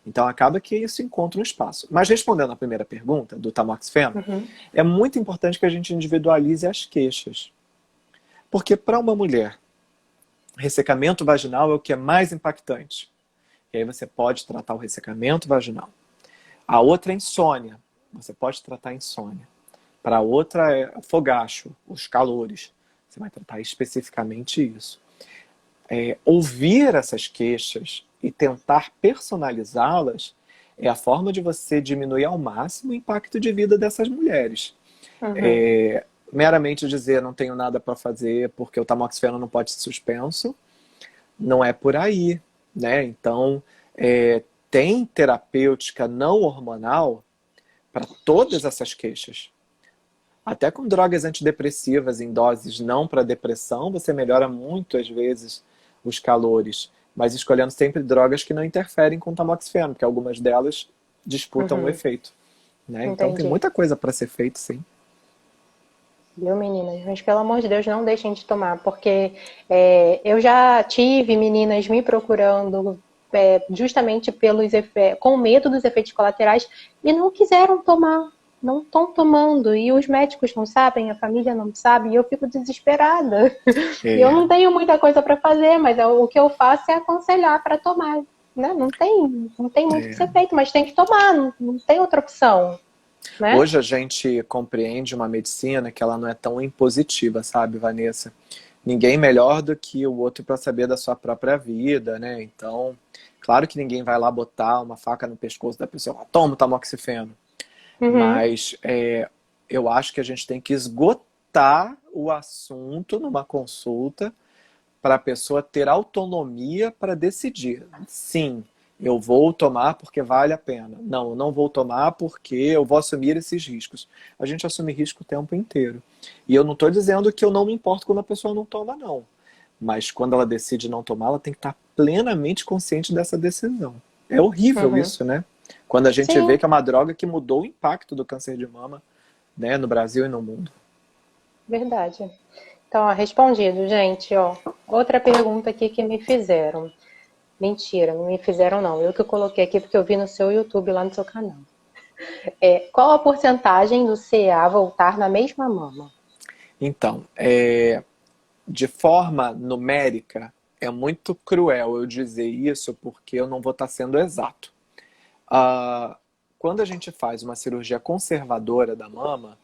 Então acaba que isso encontra um espaço. Mas respondendo à primeira pergunta do tamoxifeno, Uhum, é muito importante que a gente individualize as queixas. Porque para uma mulher, ressecamento vaginal é o que é mais impactante. E aí você pode tratar o ressecamento vaginal. A outra é insônia. Você pode tratar a insônia. Para a outra é fogacho, os calores. Você vai tratar especificamente isso. Ouvir essas queixas e tentar personalizá-las é a forma de você diminuir ao máximo o impacto de vida dessas mulheres. uhum, Meramente dizer não tenho nada para fazer porque o tamoxifeno não pode ser suspenso, não é por aí, né? Então, tem terapêutica não hormonal para todas essas queixas. Até com drogas antidepressivas em doses não para depressão, você melhora muito, às vezes, os calores. Mas escolhendo sempre drogas que não interferem com o tamoxifeno, porque algumas delas disputam o uhum. efeito. Né? Então tem Entendi. muita coisa para ser feito, sim. Viu, meninas? Mas pelo amor de Deus, não deixem de tomar, porque eu já tive meninas me procurando justamente com medo dos efeitos colaterais e não quiseram tomar, não estão tomando. E os médicos não sabem, a família não sabe, e eu fico desesperada. E eu É, não tenho muita coisa para fazer, mas o que eu faço é aconselhar para tomar. Né? Não tem muito o que ser é. feito, mas tem que tomar, não tem outra opção. Né? Hoje a gente compreende uma medicina que ela não é tão impositiva, sabe, Vanessa? Ninguém melhor do que o outro para saber da sua própria vida, né? Então, claro que ninguém vai lá botar uma faca no pescoço da pessoa, toma o tamoxifeno. Uhum, Mas eu acho que a gente tem que esgotar o assunto numa consulta para a pessoa ter autonomia para decidir. Sim, eu vou tomar porque vale a pena. Não, eu não vou tomar porque eu vou assumir esses riscos. A gente assume risco o tempo inteiro. E eu não estou dizendo que eu não me importo quando a pessoa não toma, não. Mas quando ela decide não tomar, ela tem que estar plenamente consciente dessa decisão. É horrível uhum. isso, né? Quando a gente vê Sim, que é uma droga que mudou o impacto do câncer de mama, né, no Brasil e no mundo. verdade. Então, ó, respondido, gente, ó. Outra pergunta aqui que me fizeram. Mentira, não me fizeram não. Eu que coloquei aqui porque eu vi no seu YouTube, lá no seu canal. Qual a porcentagem do CA voltar na mesma mama? Então, de forma numérica, é muito cruel eu dizer isso porque eu não vou estar sendo exato. Ah, quando a gente faz uma cirurgia conservadora da mama,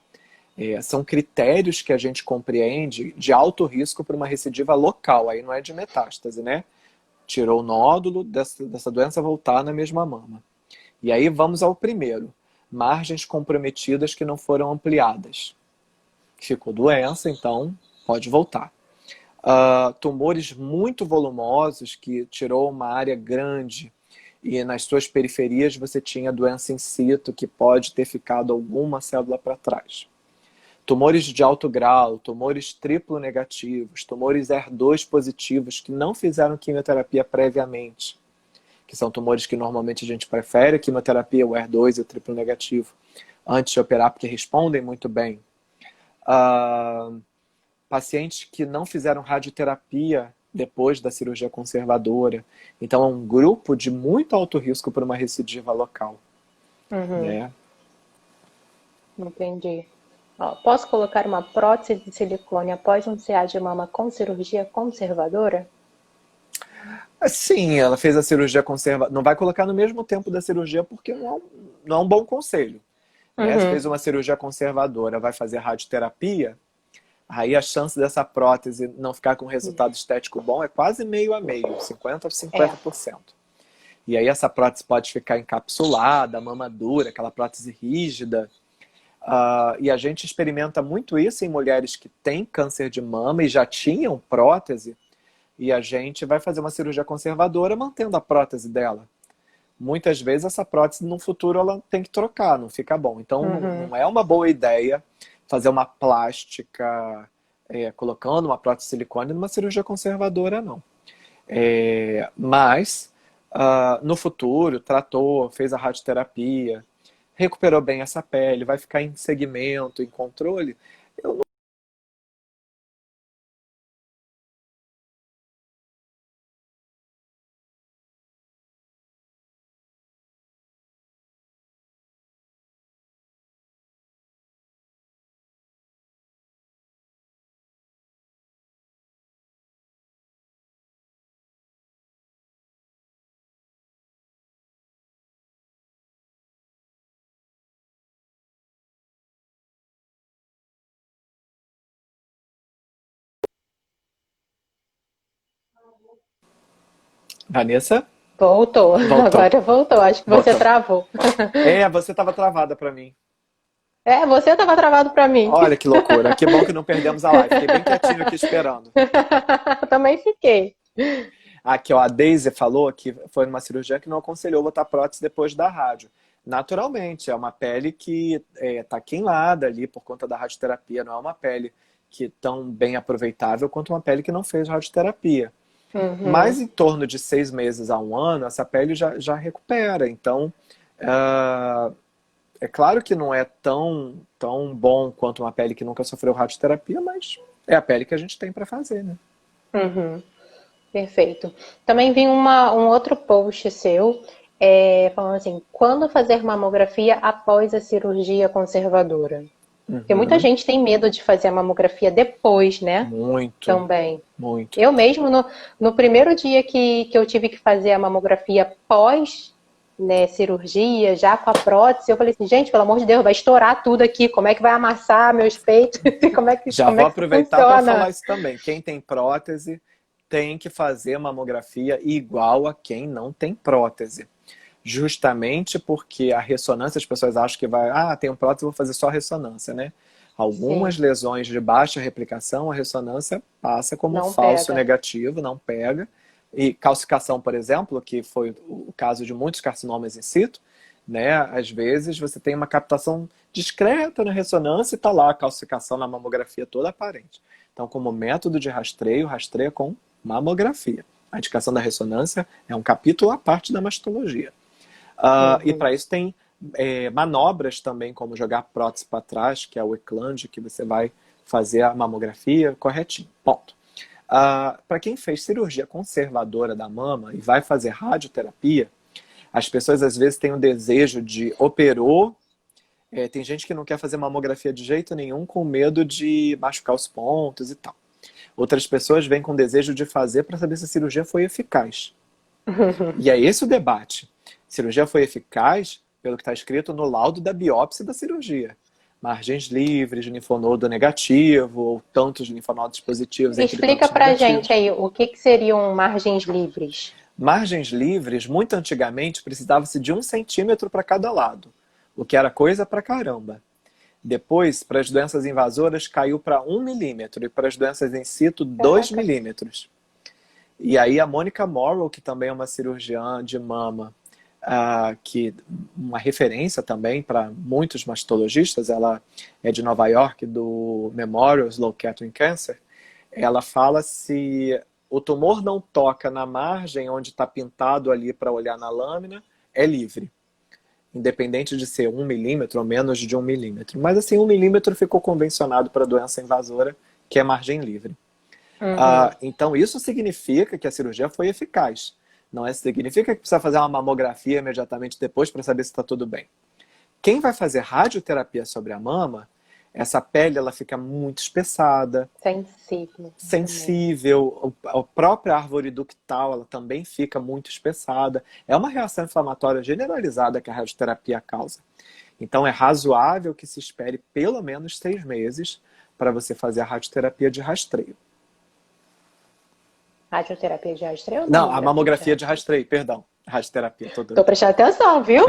são critérios que a gente compreende de alto risco para uma recidiva local, aí não é de metástase, né? Tirou o nódulo dessa doença voltar na mesma mama. E aí vamos ao primeiro. Margens comprometidas que não foram ampliadas. Ficou doença, então pode voltar. Tumores muito volumosos que tirou uma área grande e nas suas periferias você tinha doença in situ que pode ter ficado alguma célula para trás. Tumores de alto grau, tumores triplo negativos, tumores HER2 positivos que não fizeram quimioterapia previamente, que são tumores que normalmente a gente prefere a quimioterapia, o HER2 e o triplo negativo, antes de operar, porque respondem muito bem. Pacientes que não fizeram radioterapia depois da cirurgia conservadora. Então é um grupo de muito alto risco para uma recidiva local. Uhum, Né? entendi. Ó, posso colocar uma prótese de silicone após um CA de mama com cirurgia conservadora? Sim, ela fez a cirurgia conservadora. Não vai colocar no mesmo tempo da cirurgia porque não é um bom conselho. né? Se Uhum. fez uma cirurgia conservadora, vai fazer radioterapia, aí a chance dessa prótese não ficar com resultado estético bom é quase meio a meio, 50% a É. 50%. E aí essa prótese pode ficar encapsulada, mama dura, aquela prótese rígida. E a gente experimenta muito isso em mulheres que têm câncer de mama e já tinham prótese, e a gente vai fazer uma cirurgia conservadora mantendo a prótese dela. Muitas vezes essa prótese no futuro ela tem que trocar, não fica bom. Então Uhum. não é uma boa ideia fazer uma plástica colocando uma prótese de silicone numa cirurgia conservadora, não. Mas no futuro tratou, fez a radioterapia, recuperou bem essa pele, vai ficar em segmento, em controle. Eu não... Vanessa? Voltou. Voltou. Agora voltou. Acho que você Voltou. travou. Você estava travada para mim. É, você estava travado para mim. Olha que loucura. Que bom que não perdemos a live. Fiquei bem quietinho aqui esperando. Também fiquei. Aqui, ó, a Daisy falou que foi numa cirurgia que não aconselhou botar prótese depois da rádio. Naturalmente, é uma pele que está queimada ali por conta da radioterapia. Não é uma pele que tão bem aproveitável quanto uma pele que não fez radioterapia. Mas Uhum. em torno de 6 meses a um ano, essa pele já recupera. Então, ah, é claro que não é tão bom quanto uma pele que nunca sofreu radioterapia, mas é a pele que a gente tem para fazer, né? Uhum. Perfeito. Também vi um outro post seu falando assim, quando fazer mamografia após a cirurgia conservadora? Porque muita Uhum. gente tem medo de fazer a mamografia depois, né? Muito, Também. muito. Eu mesmo, no primeiro dia que eu tive que fazer a mamografia pós, né, cirurgia, já com a prótese, eu falei assim, gente, pelo amor de Deus, vai estourar tudo aqui, como é que vai amassar meus peitos? Já Como vou é que isso aproveitar para falar funciona? isso também. Quem tem prótese tem que fazer mamografia igual a quem não tem prótese. Justamente porque a ressonância, as pessoas acham que tenho prótese, vou fazer só ressonância, né? Algumas Sim, lesões de baixa replicação, a ressonância passa como não falso pega. negativo, não pega. E calcificação, por exemplo, que foi o caso de muitos carcinomas in situ, né? Às vezes você tem uma captação discreta na ressonância e está lá a calcificação na mamografia toda aparente. Então, como método de rastreio, rastreia com mamografia. A indicação da ressonância é um capítulo à parte da mastologia. E Uhum. para isso tem manobras também, como jogar prótese para trás, que é o eclande, que você vai fazer a mamografia corretinho. Ponto. Para quem fez cirurgia conservadora da mama e vai fazer radioterapia, as pessoas às vezes têm o desejo de operou. Tem gente que não quer fazer mamografia de jeito nenhum com medo de machucar os pontos e tal. Outras pessoas vêm com desejo de fazer para saber se a cirurgia foi eficaz. E é esse o debate. A cirurgia foi eficaz pelo que está escrito no laudo da biópsia da cirurgia. Margens livres, linfonodo negativo, ou tantos linfonodos positivos entre Explica tantos pra gente negativos. aí o que seriam margens livres. Margens livres, muito antigamente, precisava-se de 1 centímetro para cada lado, o que era coisa pra caramba. Depois, para as doenças invasoras, caiu para 1 milímetro, e para as doenças in situ, dois Caraca. milímetros. E aí a Monica Morrow, que também é uma cirurgiã de mama, que uma referência também para muitos mastologistas, ela é de Nova York, do Memorial Sloan Kettering Cancer, ela fala se o tumor não toca na margem onde está pintado ali para olhar na lâmina, é livre. Independente de ser 1 milímetro ou menos de 1 milímetro. Mas assim, 1 milímetro ficou convencionado para doença invasora, que é margem livre. Uhum. Então, isso significa que a cirurgia foi eficaz. Não significa que precisa fazer uma mamografia imediatamente depois para saber se está tudo bem. Quem vai fazer radioterapia sobre a mama, essa pele ela fica muito espessada, Sensível também. sensível, a própria árvore ductal ela também fica muito espessada. É uma reação inflamatória generalizada que a radioterapia causa. Então é razoável que se espere pelo menos 6 meses para você fazer a radioterapia de rastreio. Radioterapia de rastreio ou Não, a mamografia de mamografia de rastreio? rastreio, perdão. Radioterapia, tô Tô doido. prestando atenção, viu?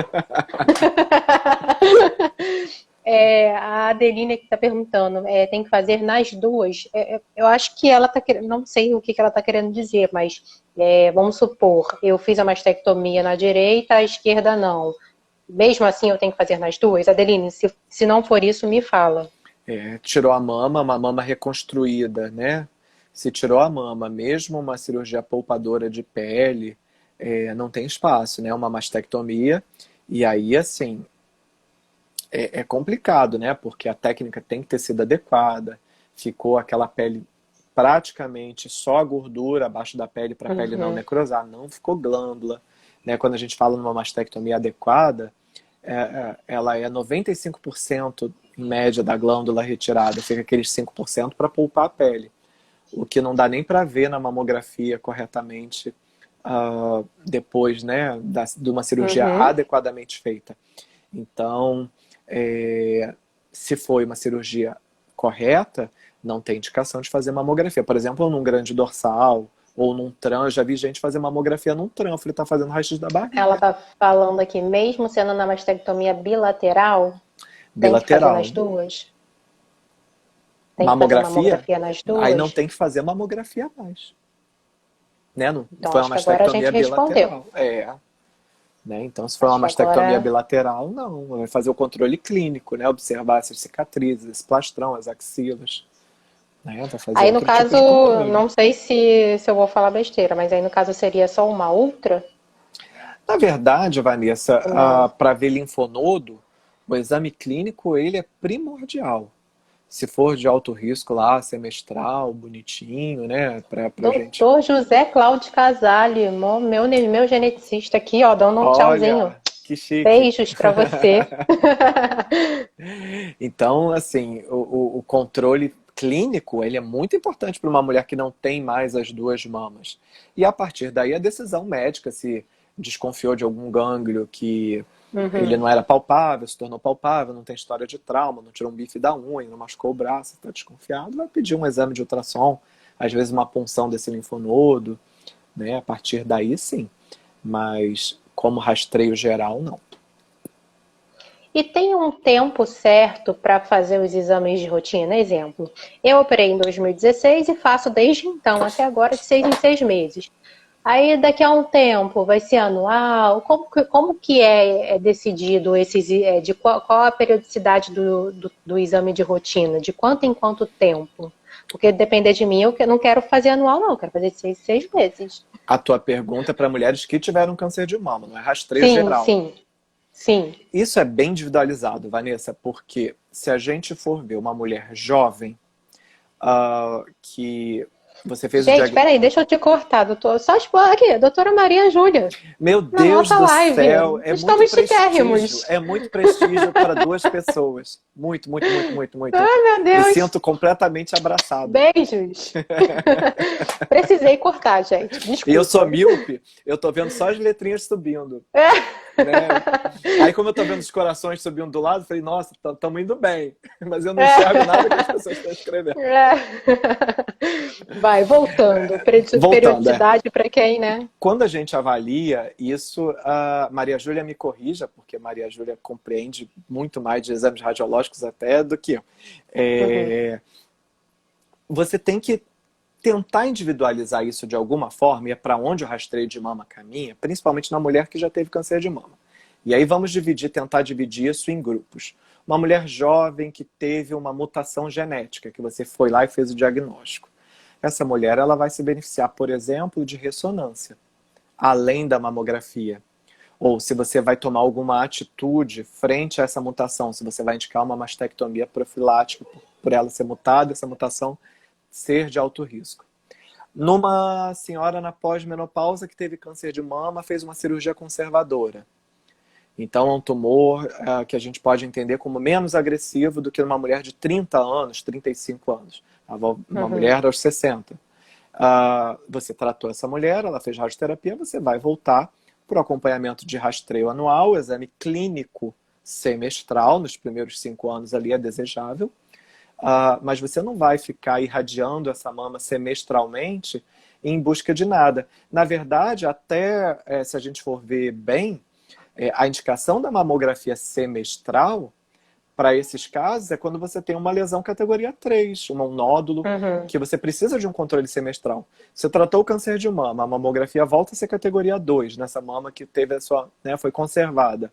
A Adeline que está perguntando, tem que fazer nas duas? Eu acho que ela está querendo, não sei o que ela está querendo dizer, mas vamos supor, eu fiz a mastectomia na direita, a esquerda não. Mesmo assim eu tenho que fazer nas duas? Adeline, se não for isso, me fala. Tirou a mama, uma mama reconstruída, né? Se tirou a mama, mesmo uma cirurgia poupadora de pele, não tem espaço, né? Uma mastectomia. E aí, assim, é complicado, né? Porque a técnica tem que ter sido adequada. Ficou aquela pele praticamente só gordura abaixo da pele para a pele não Uhum, necrosar. Não ficou glândula, né? Quando a gente fala numa mastectomia adequada, ela é 95% em média da glândula retirada. Fica aqueles 5% para poupar a pele. O que não dá nem para ver na mamografia corretamente depois, né, de uma cirurgia uhum. adequadamente feita. Então, se foi uma cirurgia correta, não tem indicação de fazer mamografia. Por exemplo, num grande dorsal ou num trân, eu já vi gente fazer mamografia num trân, ele está fazendo raio-x da Ela barriga. tá falando aqui, mesmo sendo na mastectomia bilateral, tem que fazer nas Bilateral. duas? Tem que fazer Mamografia, mamografia nas aí não duas? tem que fazer mamografia mais. Né? Não Então foi uma acho que agora a mastectomia gente respondeu. bilateral. Né? Então, se for uma Acho que mastectomia agora. bilateral, não. Vai fazer o controle clínico, né? Observar essas cicatrizes, esse plastrão, as axilas. Né? Vai fazer Aí no outro tipo caso, de controle. não sei se eu vou falar besteira, mas aí no caso seria só uma ultra? Na verdade, Vanessa, Ou não? para ver linfonodo, o exame clínico ele é primordial. Se for de alto risco lá, semestral, bonitinho, né? Pra gente. Doutor José Cláudio Casale, meu geneticista aqui, ó, dando um tchauzinho. Olha, que chique. Beijos pra você. Então, assim, o controle clínico, ele é muito importante para uma mulher que não tem mais as duas mamas. E a partir daí a decisão médica, se desconfiou de algum gânglio que ele Uhum. não era palpável, se tornou palpável, não tem história de trauma, não tirou um bife da unha, não machucou o braço, está desconfiado, vai pedir um exame de ultrassom, às vezes uma punção desse linfonodo, né? A partir daí sim. Mas como rastreio geral, não. E tem um tempo certo para fazer os exames de rotina? Exemplo, eu operei em 2016 e faço desde então até agora de 6 em 6 meses. Aí daqui a um tempo vai ser anual? Como que é decidido qual a periodicidade do exame de rotina? De quanto em quanto tempo? Porque depender de mim, eu não quero fazer anual, não, eu quero fazer de 6 em 6 meses. A tua pergunta é para mulheres que tiveram câncer de mama, não é rastreio Sim, geral. sim, sim. Isso é bem individualizado, Vanessa, porque se a gente for ver uma mulher jovem que você fez o Gente, diagnóstico. peraí, deixa eu te cortar, doutor. Só expor aqui, doutora Maria Júlia, Meu na Deus nossa do live. céu, Estamos chiquérrimos. é muito prestígio para duas pessoas. Muito, muito, muito, muito, muito. Ai, meu Me Deus. sinto completamente abraçado. Beijos. Precisei cortar, gente. E eu sou Desculpa. míope, eu tô vendo só as letrinhas subindo. Né? Aí, como eu tô vendo os corações subindo do lado, eu falei, nossa, estamos indo bem. Mas eu não enxergo nada que as pessoas estão escrevendo. Vai, voltando. Voltando, Periodicidade para quem, né? quando a gente avalia isso, a Maria Júlia me corrija, porque Maria Júlia compreende muito mais de exames radiológicos até do que eu. Uhum. Você tem que tentar individualizar isso de alguma forma, e é para onde o rastreio de mama caminha, principalmente na mulher que já teve câncer de mama. E aí vamos tentar dividir isso em grupos. Uma mulher jovem que teve uma mutação genética, que você foi lá e fez o diagnóstico. Essa mulher ela vai se beneficiar, por exemplo, de ressonância, além da mamografia. Ou se você vai tomar alguma atitude frente a essa mutação, se você vai indicar uma mastectomia profilática por ela ser mutada, essa mutação ser de alto risco. Numa senhora na pós-menopausa que teve câncer de mama, fez uma cirurgia conservadora. Então é um tumor que a gente pode entender como menos agressivo do que uma mulher de 30 anos, 35 anos. Uma Uhum. mulher aos 60. Você tratou essa mulher, ela fez radioterapia, você vai voltar para o acompanhamento de rastreio anual, exame clínico semestral, nos primeiros 5 anos ali é desejável, mas você não vai ficar irradiando essa mama semestralmente em busca de nada. Na verdade, até se a gente for ver bem, a indicação da mamografia semestral para esses casos é quando você tem uma lesão categoria 3, um nódulo, que você precisa de um controle semestral. Você tratou o câncer de mama, a mamografia volta a ser categoria 2, nessa mama que teve a sua, né, foi conservada.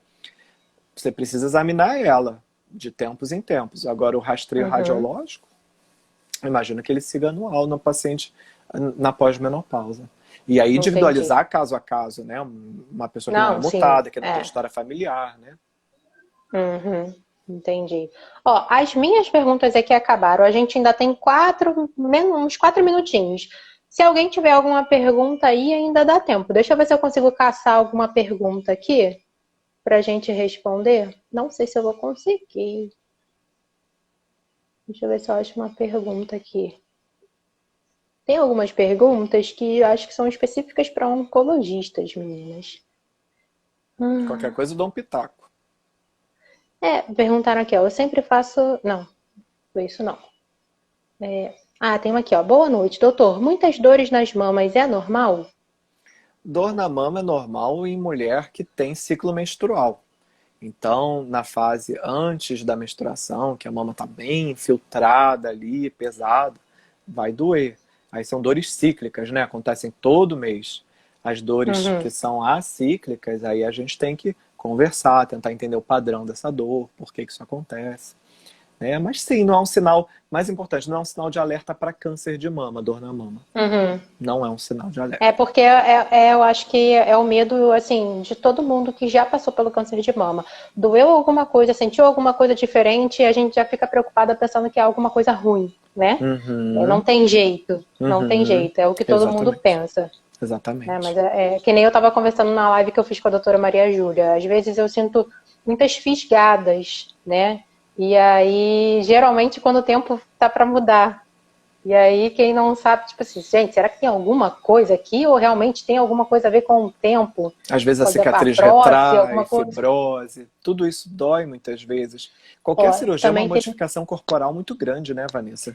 Você precisa examinar ela de tempos em tempos. Agora, o rastreio radiológico, imagino que ele siga anual no paciente na pós-menopausa. E aí individualizar caso a caso, né? Uma pessoa que não é mutada, que não tem história familiar, né? Entendi. Ó, as minhas perguntas aqui acabaram. A gente ainda tem uns 4 minutinhos. Se alguém tiver alguma pergunta aí, ainda dá tempo. Deixa eu ver se eu consigo caçar alguma pergunta aqui pra gente responder. Não sei se eu vou conseguir. Deixa eu ver se eu acho uma pergunta aqui. Tem algumas perguntas que eu acho que são específicas para oncologistas, meninas. Qualquer coisa eu dou um pitaco. Perguntaram aqui, ó. Eu sempre faço... Não, foi isso não. Tem uma aqui, ó. Boa noite, doutor. Muitas dores nas mamas é normal? Dor na mama é normal em mulher que tem ciclo menstrual. Então, na fase antes da menstruação, que a mama está bem infiltrada ali, pesada, vai doer. Aí são dores cíclicas, né? Acontecem todo mês. As dores que são acíclicas, aí a gente tem que conversar, tentar entender o padrão dessa dor, por que isso acontece. Mas sim, não é um sinal, mais importante, não é um sinal de alerta para câncer de mama, dor na mama. Não é um sinal de alerta. Porque eu acho que é o medo, assim, de todo mundo que já passou pelo câncer de mama. Doeu alguma coisa, sentiu alguma coisa diferente, a gente já fica preocupada pensando que é alguma coisa ruim, né? Não tem jeito, não tem jeito, é o que todo mundo pensa. Exatamente. Mas que nem eu estava conversando na live que eu fiz com a doutora Maria Júlia. Às vezes eu sinto muitas fisgadas, né? E aí, geralmente, quando o tempo tá para mudar. E aí, quem não sabe, tipo assim, gente, será que tem alguma coisa aqui? Ou realmente tem alguma coisa a ver com o tempo? Às vezes a cicatriz retrai, fibrose, tudo isso dói muitas vezes. Qualquer cirurgia é uma modificação corporal muito grande, né, Vanessa?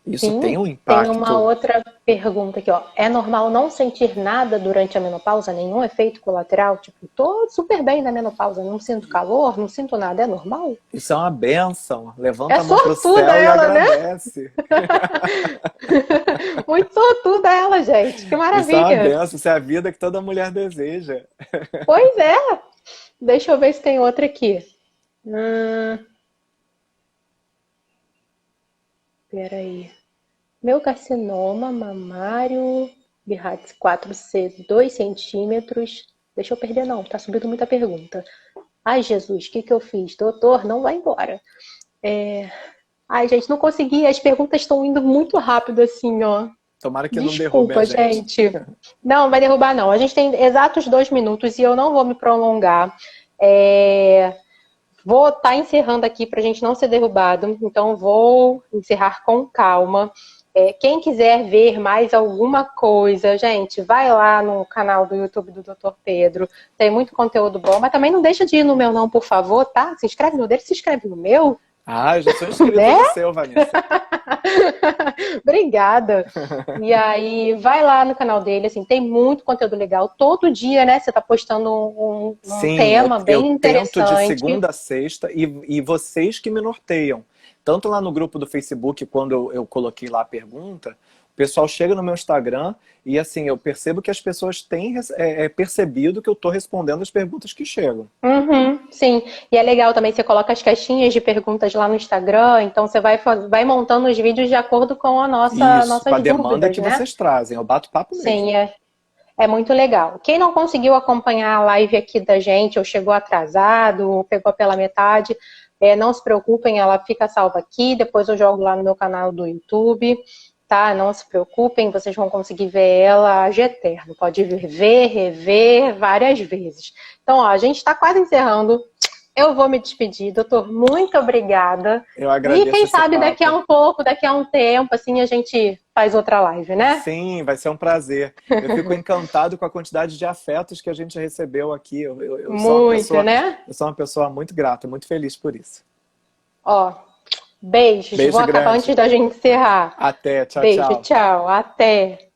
Isso tem um impacto. Tem uma outra pergunta aqui, ó. É normal não sentir nada durante a menopausa? Nenhum efeito colateral? Tipo, tô super bem na menopausa, não sinto calor, não sinto nada. É normal? Isso é uma benção. Levanta a mão pro céu e agradece. Né? Muito sortuda ela, gente. Que maravilha. Isso é uma benção. Isso é a vida que toda mulher deseja. Pois é. Deixa eu ver se tem outra aqui. Peraí. Meu carcinoma mamário, BIRATS 4C, 2 centímetros. Deixa eu perder não, tá subindo muita pergunta. Ai, Jesus, o que eu fiz? Doutor, não vai embora. Ai, gente, não consegui. As perguntas estão indo muito rápido assim, ó. Tomara que não derrube a gente. Não, vai derrubar não. A gente tem exatos 2 minutos e eu não vou me prolongar. Vou estar encerrando aqui para a gente não ser derrubado, então vou encerrar com calma. Quem quiser ver mais alguma coisa, gente, vai lá no canal do YouTube do Dr. Pedro, tem muito conteúdo bom, mas também não deixa de ir no meu não, por favor, tá? Se inscreve no dele, se inscreve no meu. Eu já sou inscrito no seu, Vanessa. Obrigada. E aí, vai lá no canal dele, assim, tem muito conteúdo legal. Todo dia, né, você tá postando um tema bem interessante. Eu tento de segunda a sexta, e vocês que me norteiam. Tanto lá no grupo do Facebook, quando eu coloquei lá a pergunta, o pessoal chega no meu Instagram e assim, eu percebo que as pessoas têm percebido que eu estou respondendo as perguntas que chegam. Sim, e é legal também, você coloca as caixinhas de perguntas lá no Instagram, então você vai montando os vídeos de acordo com a nossas dúvidas, com a demanda que vocês trazem, eu bato papo mesmo. Sim, é muito legal. Quem não conseguiu acompanhar a live aqui da gente, ou chegou atrasado, ou pegou pela metade, não se preocupem, ela fica salva aqui, depois eu jogo lá no meu canal do YouTube. Tá? Não se preocupem, vocês vão conseguir ver ela de eterno. Pode ver, rever várias vezes. Então, ó, a gente está quase encerrando. Eu vou me despedir, doutor. Muito obrigada. Eu agradeço. E quem sabe daqui a um tempo, assim, a gente faz outra live, né? Sim, vai ser um prazer. Eu fico encantado com a quantidade de afetos que a gente recebeu aqui. Muito, né? Eu sou uma pessoa muito grata, muito feliz por isso. Ó, beijos. Beijo Vou acabar grande. antes da gente encerrar. Até, tchau, Beijo, tchau. tchau. Até.